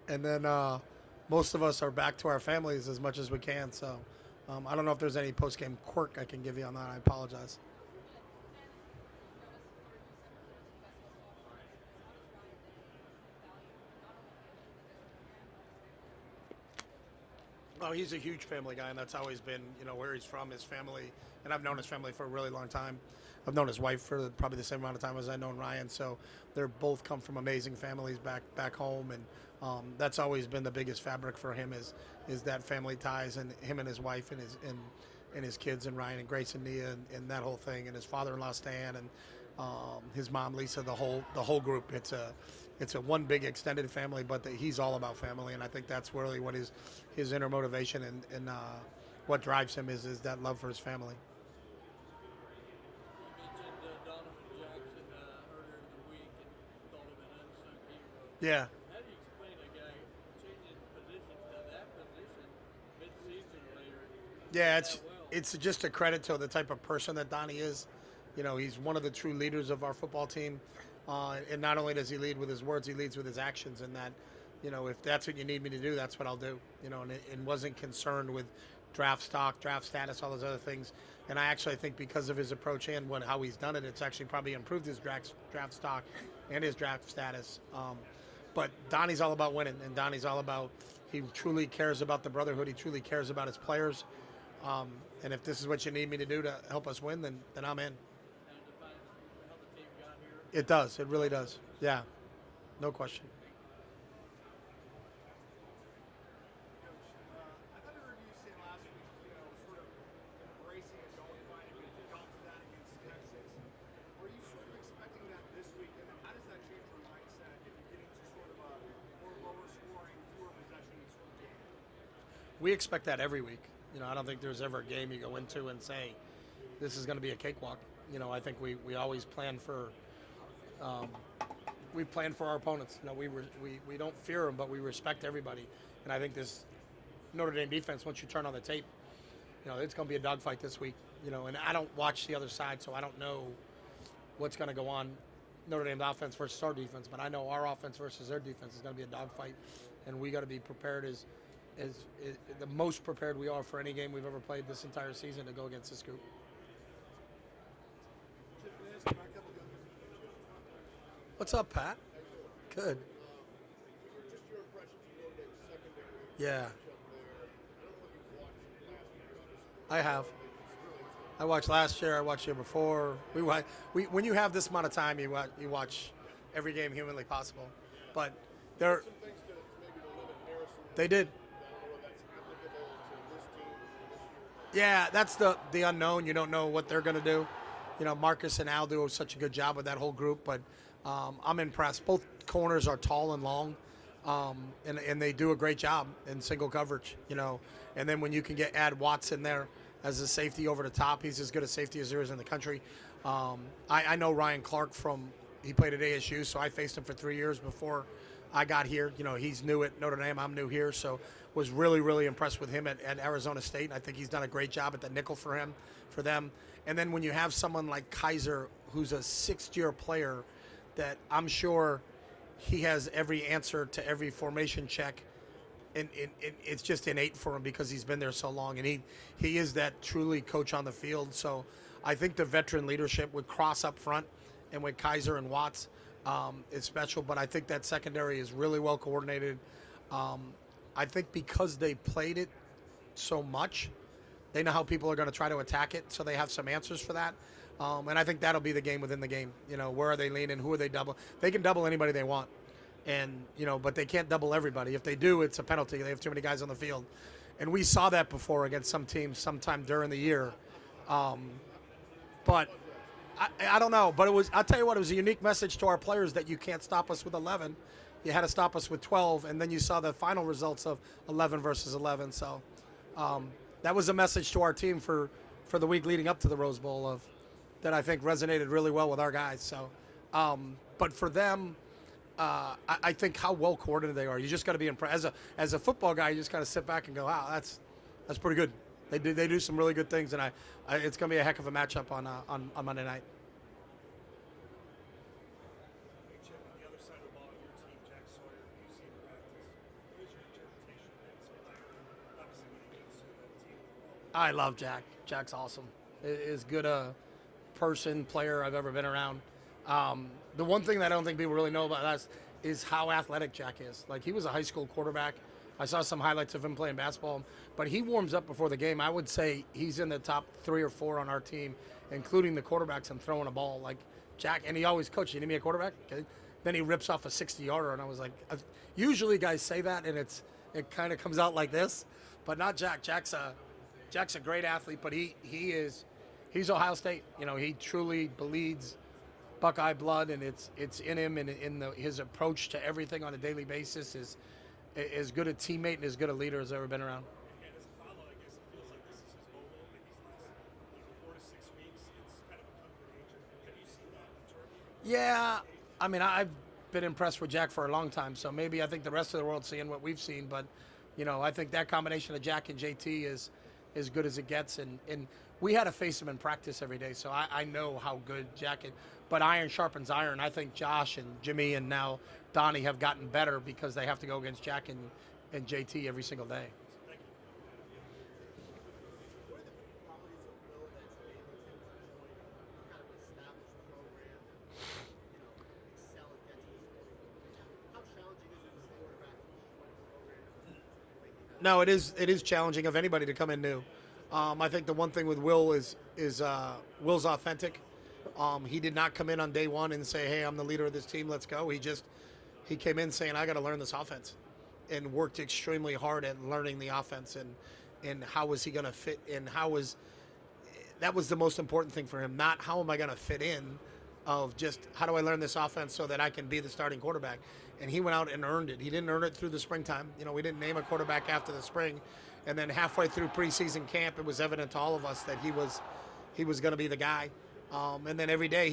and then most of us are back to our families as much as we can. So I don't know if there's any post game quirk I can give you on that. I apologize. Oh, he's a huge family guy, and that's always been, where he's from, his family. And I've known his family for a really long time. I've known his wife for probably the same amount of time as I've known Ryan. So they're both come from amazing families back home, and that's always been the biggest fabric for him is that family ties, and him and his wife and his kids, and Ryan and Grace and Nia and that whole thing, and his father-in-law Stan and his mom Lisa, the whole group. It's a one big extended family, but he's all about family, and I think that's really what his inner motivation and what drives him is that love for his family. Yeah. How do you explain a guy changing positions to that position mid-season later? Yeah, it's just a credit to the type of person that Donnie is. He's one of the true leaders of our football team, and not only does he lead with his words, he leads with his actions. And that, if that's what you need me to do, that's what I'll do. And wasn't concerned with draft stock, draft status, all those other things. And I actually think because of his approach and how he's done it, it's actually probably improved his draft stock and his draft status. But Donnie's all about winning, and Donnie's all about, he truly cares about the brotherhood. He truly cares about his players. And if this is what you need me to do to help us win, then I'm in. It does. It really does. Yeah. No question. I thought I heard you say last week, sort of embracing a dogfight and got to that against Texas. Were you sort of expecting that this week? And then how does that change your mindset if you get into sort of a more lower scoring, fewer possessions sort of game? We expect that every week. I don't think there's ever a game you go into and say, this is going to be a cakewalk. I think we always plan for our opponents. We don't fear them, but we respect everybody. And I think this Notre Dame defense, once you turn on the tape, it's going to be a dogfight this week. And I don't watch the other side, so I don't know what's going to go on Notre Dame's offense versus our defense. But I know our offense versus their defense is going to be a dogfight. and we got to be prepared as the most prepared we are for any game we've ever played this entire season to go against this group. What's up, Pat? Good. Just your impressions of Notre Dame's secondary. Yeah, Up there. I don't know if you've watched last year. I have. I watched last year. I watched year before. When you have this amount of time, you watch every game humanly possible. But they're Some things to maybe to limit Harrison. they did. I don't know whether that's applicable to this team this year. Yeah, that's the unknown. You don't know what they're going to do. You know, Marcus and Al do such a good job with that whole group, but I'm impressed. Both corners are tall and long, and they do a great job in single coverage. You know, and then when you can add Watts in there as a safety over the top, he's as good a safety as there is in the country. I know Ryan Clark he played at ASU, so I faced him for 3 years before I got here. You know, he's new at Notre Dame. I'm new here, so was really, really impressed with him at Arizona State. And I think he's done a great job at the nickel for them. And then when you have someone like Kaiser, who's a sixth-year player, that I'm sure he has every answer to every formation check, and it's just innate for him because he's been there so long, and he is that truly coach on the field. So I think the veteran leadership with Cross up front and with Kaiser and Watts is special, but I think that secondary is really well coordinated. I think because they played it so much, they know how people are going to try to attack it, so they have some answers for that. And I think that'll be the game within the game. You know, where are they leaning? Who are they double? They can double anybody they want, and but they can't double everybody. If they do, it's a penalty. They have too many guys on the field, and we saw that before against some teams sometime during the year. But I don't know. But I'll tell you what, it was a unique message to our players that you can't stop us with 11. You had to stop us with 12, and then you saw the final results of 11 versus 11. So that was a message to our team for the week leading up to the Rose Bowl that I think resonated really well with our guys. So, but for them, I think how well coordinated they are. You just got to be impressed. As a football guy, you just got to sit back and go, wow, that's pretty good. They do some really good things, and it's going to be a heck of a matchup on Monday night. Chip, on the other side of the ball, your team, Jack Sawyer, you've seen practice. What is your interpretation of him? Obviously, when he gets to the team. I love Jack. Jack's awesome. As good a player I've ever been around. The one thing that I don't think people really know about us is how athletic Jack is. Like, he was a high school quarterback. I saw some highlights of him playing basketball, but he warms up before the game. I would say he's in the top 3 or 4 on our team, including the quarterbacks and throwing a ball. Like Jack, and he always coached. You need me a quarterback? Okay. Then he rips off a 60-yarder, and I was like, usually guys say that, and it kind of comes out like this, but not Jack. Jack's a great athlete, but he's Ohio State. You know, he truly bleeds Buckeye blood, and it's in him, and his approach to everything on a daily basis is as good a teammate and as good a leader as ever been around. And as a follow, I guess it feels like this is his moment. Like these last 4 to 6 weeks, it's kind of a come of age. Have you seen that internally? Yeah, I mean, I've been impressed with Jack for a long time, so maybe I think the rest of the world's seeing what we've seen, but I think that combination of Jack and JT is as good as it gets, and we had to face him in practice every day, so I know how good Jack is. But iron sharpens iron. I think Josh and Jimmy and now Donnie have gotten better because they have to go against Jack and JT every single day. Thank you. What are the qualities of Will that's enabled him to join kind of an established program and, excel and get to this point? How challenging is it as a quarterback to join a program like you have? No, it is challenging of anybody to come in new. I think the one thing with Will is Will's authentic. He did not come in on day one and say, hey, I'm the leader of this team, let's go. He came in saying, I got to learn this offense, and worked extremely hard at learning the offense and how was he going to fit in, that was the most important thing for him, not how am I going to fit in, of just how do I learn this offense so that I can be the starting quarterback. And he went out and earned it. He didn't earn it through the springtime. We didn't name a quarterback after the spring. And then halfway through preseason camp, it was evident to all of us that he was going to be the guy. And then every day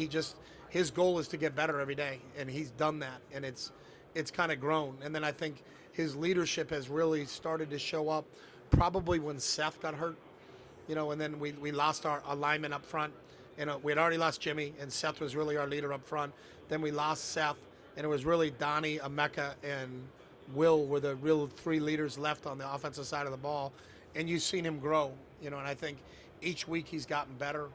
his goal is to get better every day, and he's done that, and it's kind of grown. And then I think his leadership has really started to show up probably when Seth got hurt, and then we lost our alignment up front, and we had already lost Jimmy, and Seth was really our leader up front. Then we lost Seth, and it was really Donnie, Emeka, and Will were the real three leaders left on the offensive side of the ball, and you've seen him grow. And I think each week he's gotten better.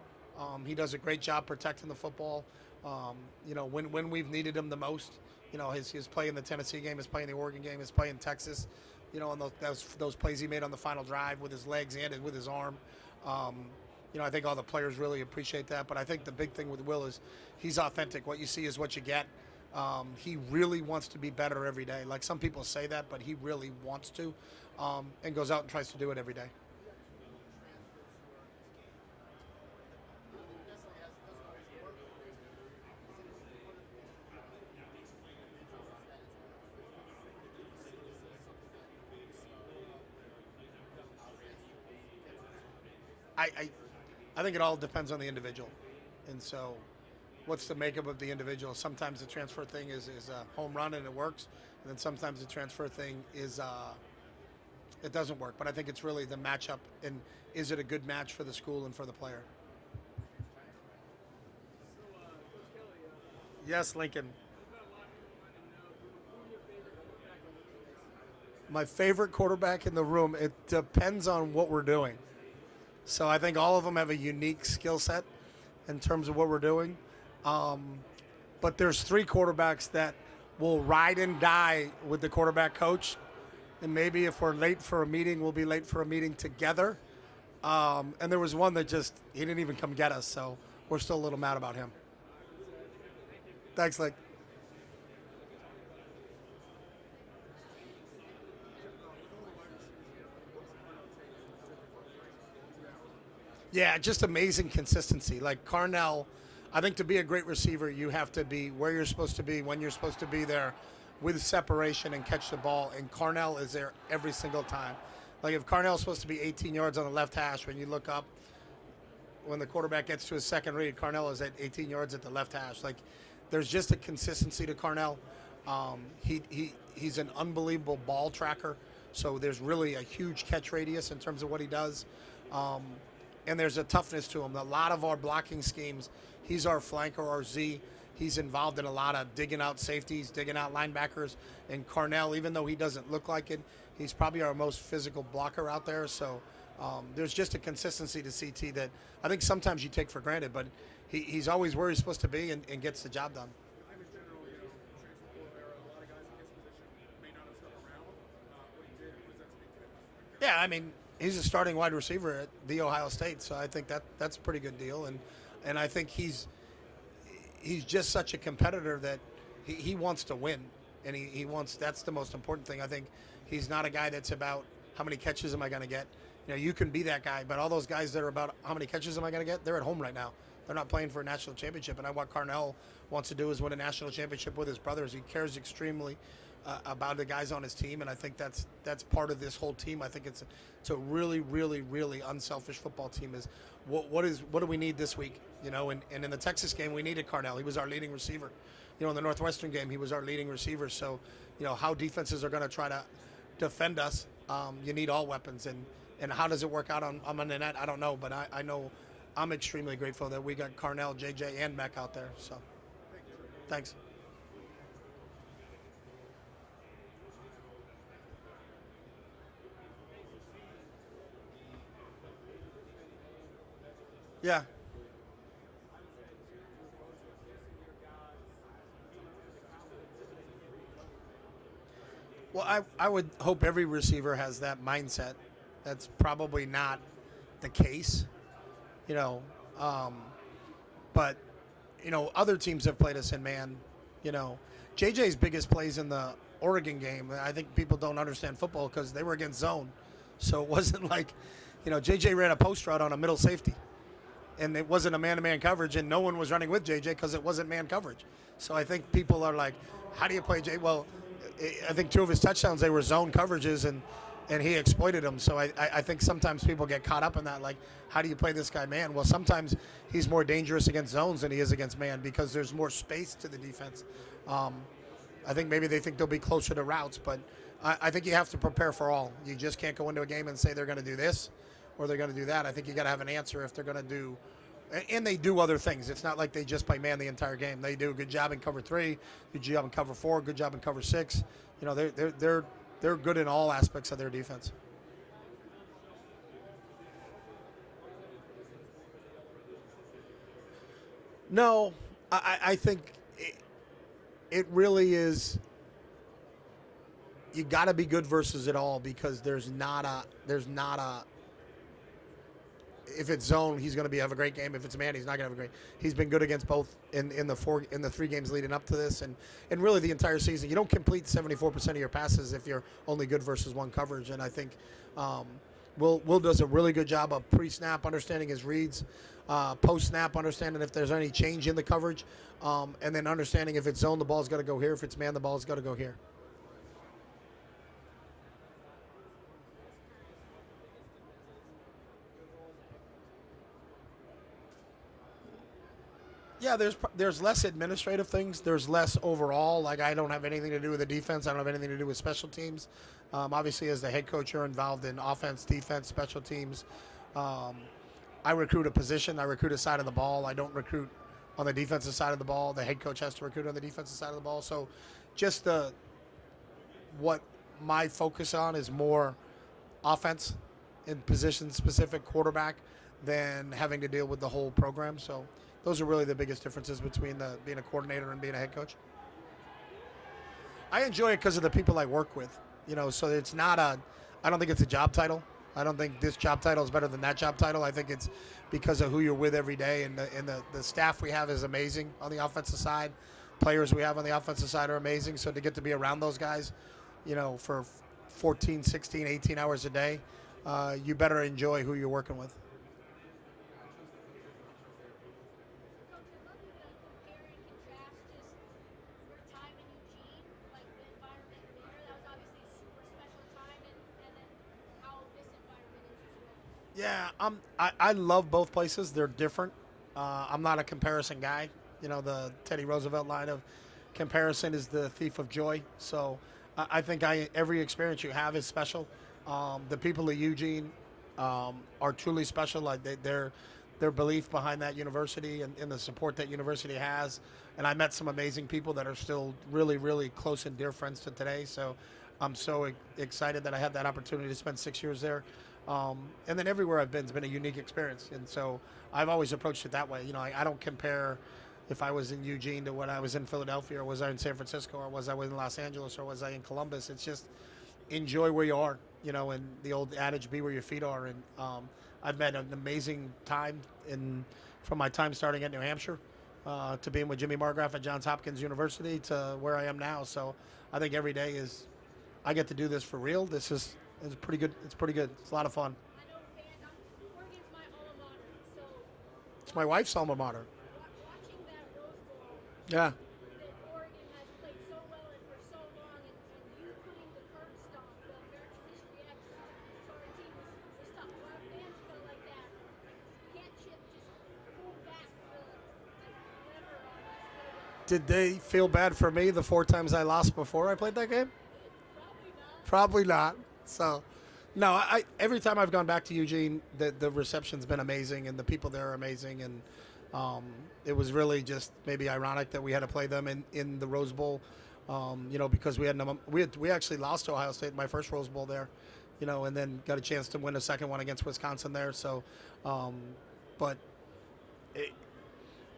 He does a great job protecting the football. When we've needed him the most, his play in the Tennessee game, his play in the Oregon game, his play in Texas, and those plays he made on the final drive with his legs and with his arm. I think all the players really appreciate that. But I think the big thing with Will is he's authentic. What you see is what you get. He really wants to be better every day. Like some people say that, but he really wants to, and goes out and tries to do it every day. I think it all depends on the individual, and so what's the makeup of the individual? Sometimes the transfer thing is a home run and it works, and then sometimes the transfer thing is it doesn't work. But I think it's really the matchup, and is it a good match for the school and for the player? Yes, Lincoln. My favorite quarterback in the room, it depends on what we're doing. So I think all of them have a unique skill set in terms of what we're doing. But there's three quarterbacks that will ride and die with the quarterback coach. And maybe if we're late for a meeting, we'll be late for a meeting together. And there was one that he didn't even come get us. So we're still a little mad about him. Thanks, Link. Yeah, just amazing consistency. Like Carnell, I think to be a great receiver, you have to be where you're supposed to be, when you're supposed to be there, with separation and catch the ball. And Carnell is there every single time. Like if Carnell's supposed to be 18 yards on the left hash, when you look up, when the quarterback gets to his second read, Carnell is at 18 yards at the left hash. Like there's just a consistency to Carnell. He's an unbelievable ball tracker. So there's really a huge catch radius in terms of what he does. And there's a toughness to him. A lot of our blocking schemes, he's our flanker, our Z. He's involved in a lot of digging out safeties, digging out linebackers. And Carnell, even though he doesn't look like it, he's probably our most physical blocker out there. So there's just a consistency to CT that I think sometimes you take for granted, but he's always where he's supposed to be and gets the job done. Yeah, I mean, he's a starting wide receiver at The Ohio State, so I think that's a pretty good deal. And I think he's just such a competitor that he wants to win, and he wants. That's the most important thing. I think he's not a guy that's about how many catches am I going to get. You can be that guy, but all those guys that are about how many catches am I going to get, they're at home right now. They're not playing for a national championship, and what Carnell wants to do is win a national championship with his brothers. He cares extremely about the guys on his team, and I think that's part of this whole team. I think it's a really, really, really unselfish football team. Is what do we need this week? And in the Texas game, we needed Carnell. He was our leading receiver. In the Northwestern game, he was our leading receiver. So, how defenses are going to try to defend us, you need all weapons. And how does it work out on Monday night? I don't know, but I know I'm extremely grateful that we got Carnell, JJ, and Mech out there. So, thanks. Yeah. Well, I would hope every receiver has that mindset. That's probably not the case, but other teams have played us in man. JJ's biggest plays in the Oregon game. I think people don't understand football because they were against zone, so it wasn't like, JJ ran a post route on a middle safety. And it wasn't a man-to-man coverage, and no one was running with JJ because it wasn't man coverage. So I think people are like, how do you play JJ? Well, I think two of his touchdowns, they were zone coverages, and he exploited them. So I think sometimes people get caught up in that, like, how do you play this guy man? Well, sometimes he's more dangerous against zones than he is against man because there's more space to the defense. I think maybe they think they'll be closer to routes, but I think you have to prepare for all. You just can't go into a game and say they're going to do this or they're going to do that. I think you got to have an answer if they're going to do And they do other things. It's not like they just play man the entire game. They do a good job in cover 3, good job in cover 4, good job in cover 6. You know, they're good in all aspects of their defense. No, I think it really is. You got to be good versus it all, because there's not a. If it's zone, he's going to have a great game. If it's man, he's not going to have a great. He's been good against both in the 3 games leading up to this, and really the entire season. You don't complete 74% of your passes if you're only good versus one coverage. And I think Will does a really good job of pre-snap understanding his reads, post-snap understanding if there's any change in the coverage, and then understanding if it's zone, the ball's got to go here. If it's man, the ball's got to go here. Yeah, there's less administrative things. There's less overall. Like, I don't have anything to do with the defense. I don't have anything to do with special teams. Obviously, as the head coach, you're involved in offense, defense, special teams. I recruit a position. I recruit a side of the ball. I don't recruit on the defensive side of the ball. The head coach has to recruit on the defensive side of the ball. So, just what my focus on is more offense and position-specific quarterback than having to deal with the whole program. So those are really the biggest differences between being a coordinator and being a head coach. I enjoy it because of the people I work with. You know, so it's not I don't think it's a job title. I don't think this job title is better than that job title. I think it's because of who you're with every day, and the staff we have is amazing on the offensive side. Players we have on the offensive side are amazing. So to get to be around those guys, you know, for 14, 16, 18 hours a day, you better enjoy who you're working with. Yeah, I love both places. They're different. I'm not a comparison guy. You know, the Teddy Roosevelt line of comparison is the thief of joy. So I think every experience you have is special. The people of Eugene are truly special. Like their belief behind that university and the support that university has. And I met some amazing people that are still really, really close and dear friends to today. So I'm so excited that I had that opportunity to spend 6 years there. And then everywhere I've been has been a unique experience. And so I've always approached it that way. You know, I don't compare if I was in Eugene to when I was in Philadelphia, or was I in San Francisco, or was I in Los Angeles, or was I in Columbus. It's just enjoy where you are, you know, and the old adage, be where your feet are. And I've met an amazing time from my time starting at New Hampshire to being with Jimmy Margraf at Johns Hopkins University to where I am now. So I think every day I get to do this for real. This is pretty good. It's pretty good. It's a lot of fun. I know fans, Oregon's my alma mater, so It's my wife's alma mater. watching that Rose Bowl Yeah. that Oregon has played so well and for so long, and you putting the curb stomp, the American History X to our team was tough. A lot of fans felt like that. Can't Chip just pull back the lever on us? Did they feel bad for me the 4 times I lost before I played that game? Probably not. So, no, every time I've gone back to Eugene, the reception's been amazing, and the people there are amazing, and it was really just maybe ironic that we had to play them in the Rose Bowl, you know, because we actually lost to Ohio State in my first Rose Bowl there, you know, and then got a chance to win a second one against Wisconsin there. So, but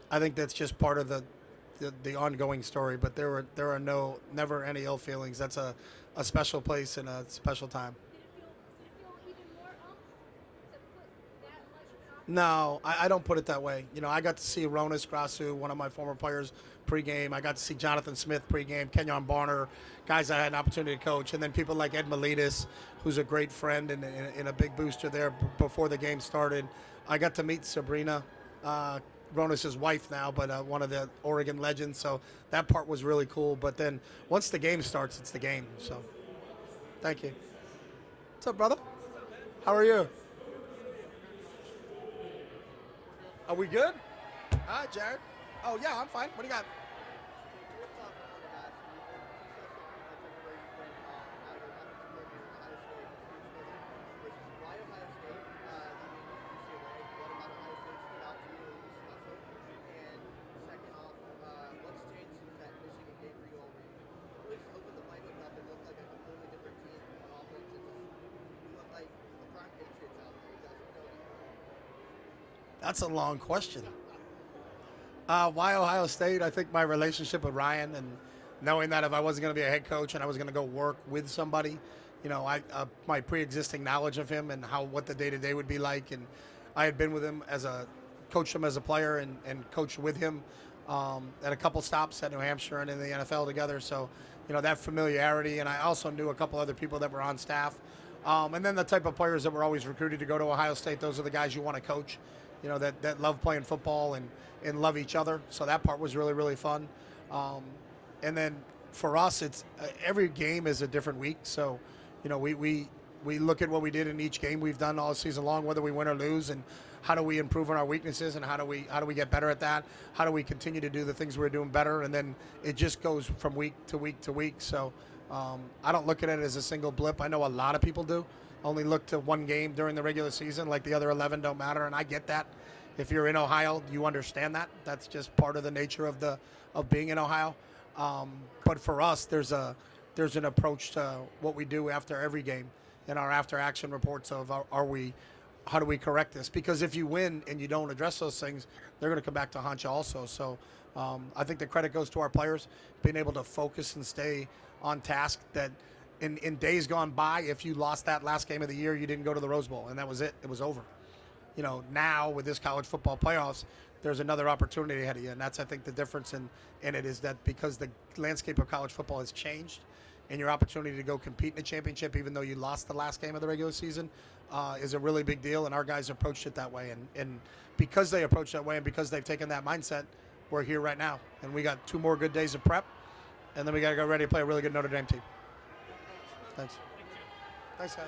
I think that's just part of the ongoing story. But there are never any ill feelings. That's a special place and a special time. Did it feel even more to put that much confidence? No, I don't put it that way. You know, I got to see Ronas Grasu, one of my former players, pregame. I got to see Jonathan Smith pregame, Kenyon Barner, guys I had an opportunity to coach, and then people like Ed Miletus, who's a great friend and a big booster there before the game started. I got to meet Sabrina, Ronas' wife now, but one of the Oregon legends. So that part was really cool. But then once the game starts, it's the game. So thank you. What's up, brother? How are you? Are we good? Hi, Jared. Oh, yeah, I'm fine. What do you got? First off, I want to ask you, successful pretty much everywhere you've been, now you're an offensive coordinator at Ohio State. Why Ohio State leaving UCLA? What about Ohio State stood out to you? That's a long question. Why Ohio State? I think my relationship with Ryan and knowing that if I wasn't going to be a head coach and I was going to go work with somebody, my pre-existing knowledge of him and what the day-to-day would be like, and I had been with him coached him as a player and coached with him at a couple stops at New Hampshire and in the NFL together. So, that familiarity, and I also knew a couple other people that were on staff. And then the type of players that were always recruited to go to Ohio State, those are the guys you want to coach, that love playing football and love each other. So that part was really, really fun. And then for us, it's every game is a different week. So, we look at what we did in each game we've done all season long, whether we win or lose, and how do we improve on our weaknesses, and how do we get better at that? How do we continue to do the things we're doing better? And then it just goes from week to week to week. So I don't look at it as a single blip. I know a lot of people do. Only look to one game during the regular season, like the other 11 don't matter, and I get that. If you're in Ohio, you understand that. That's just part of the nature of being in Ohio. But for us, there's an approach to what we do after every game in our after action reports of how do we correct this? Because if you win and you don't address those things, they're going to come back to haunt you also. So I think the credit goes to our players being able to focus and stay on task. That in days gone by, if you lost that last game of the year, you didn't go to the Rose Bowl, and that was it. It was over. Now with this college football playoffs, there's another opportunity ahead of you, and that's, I think, the difference in it is that because the landscape of college football has changed, and your opportunity to go compete in a championship, even though you lost the last game of the regular season, is a really big deal, and our guys approached it that way. And because they approached that way and because they've taken that mindset, we're here right now. And we got 2 more good days of prep, and then we got to go ready to play a really good Notre Dame team. Thanks. Thanks, guys.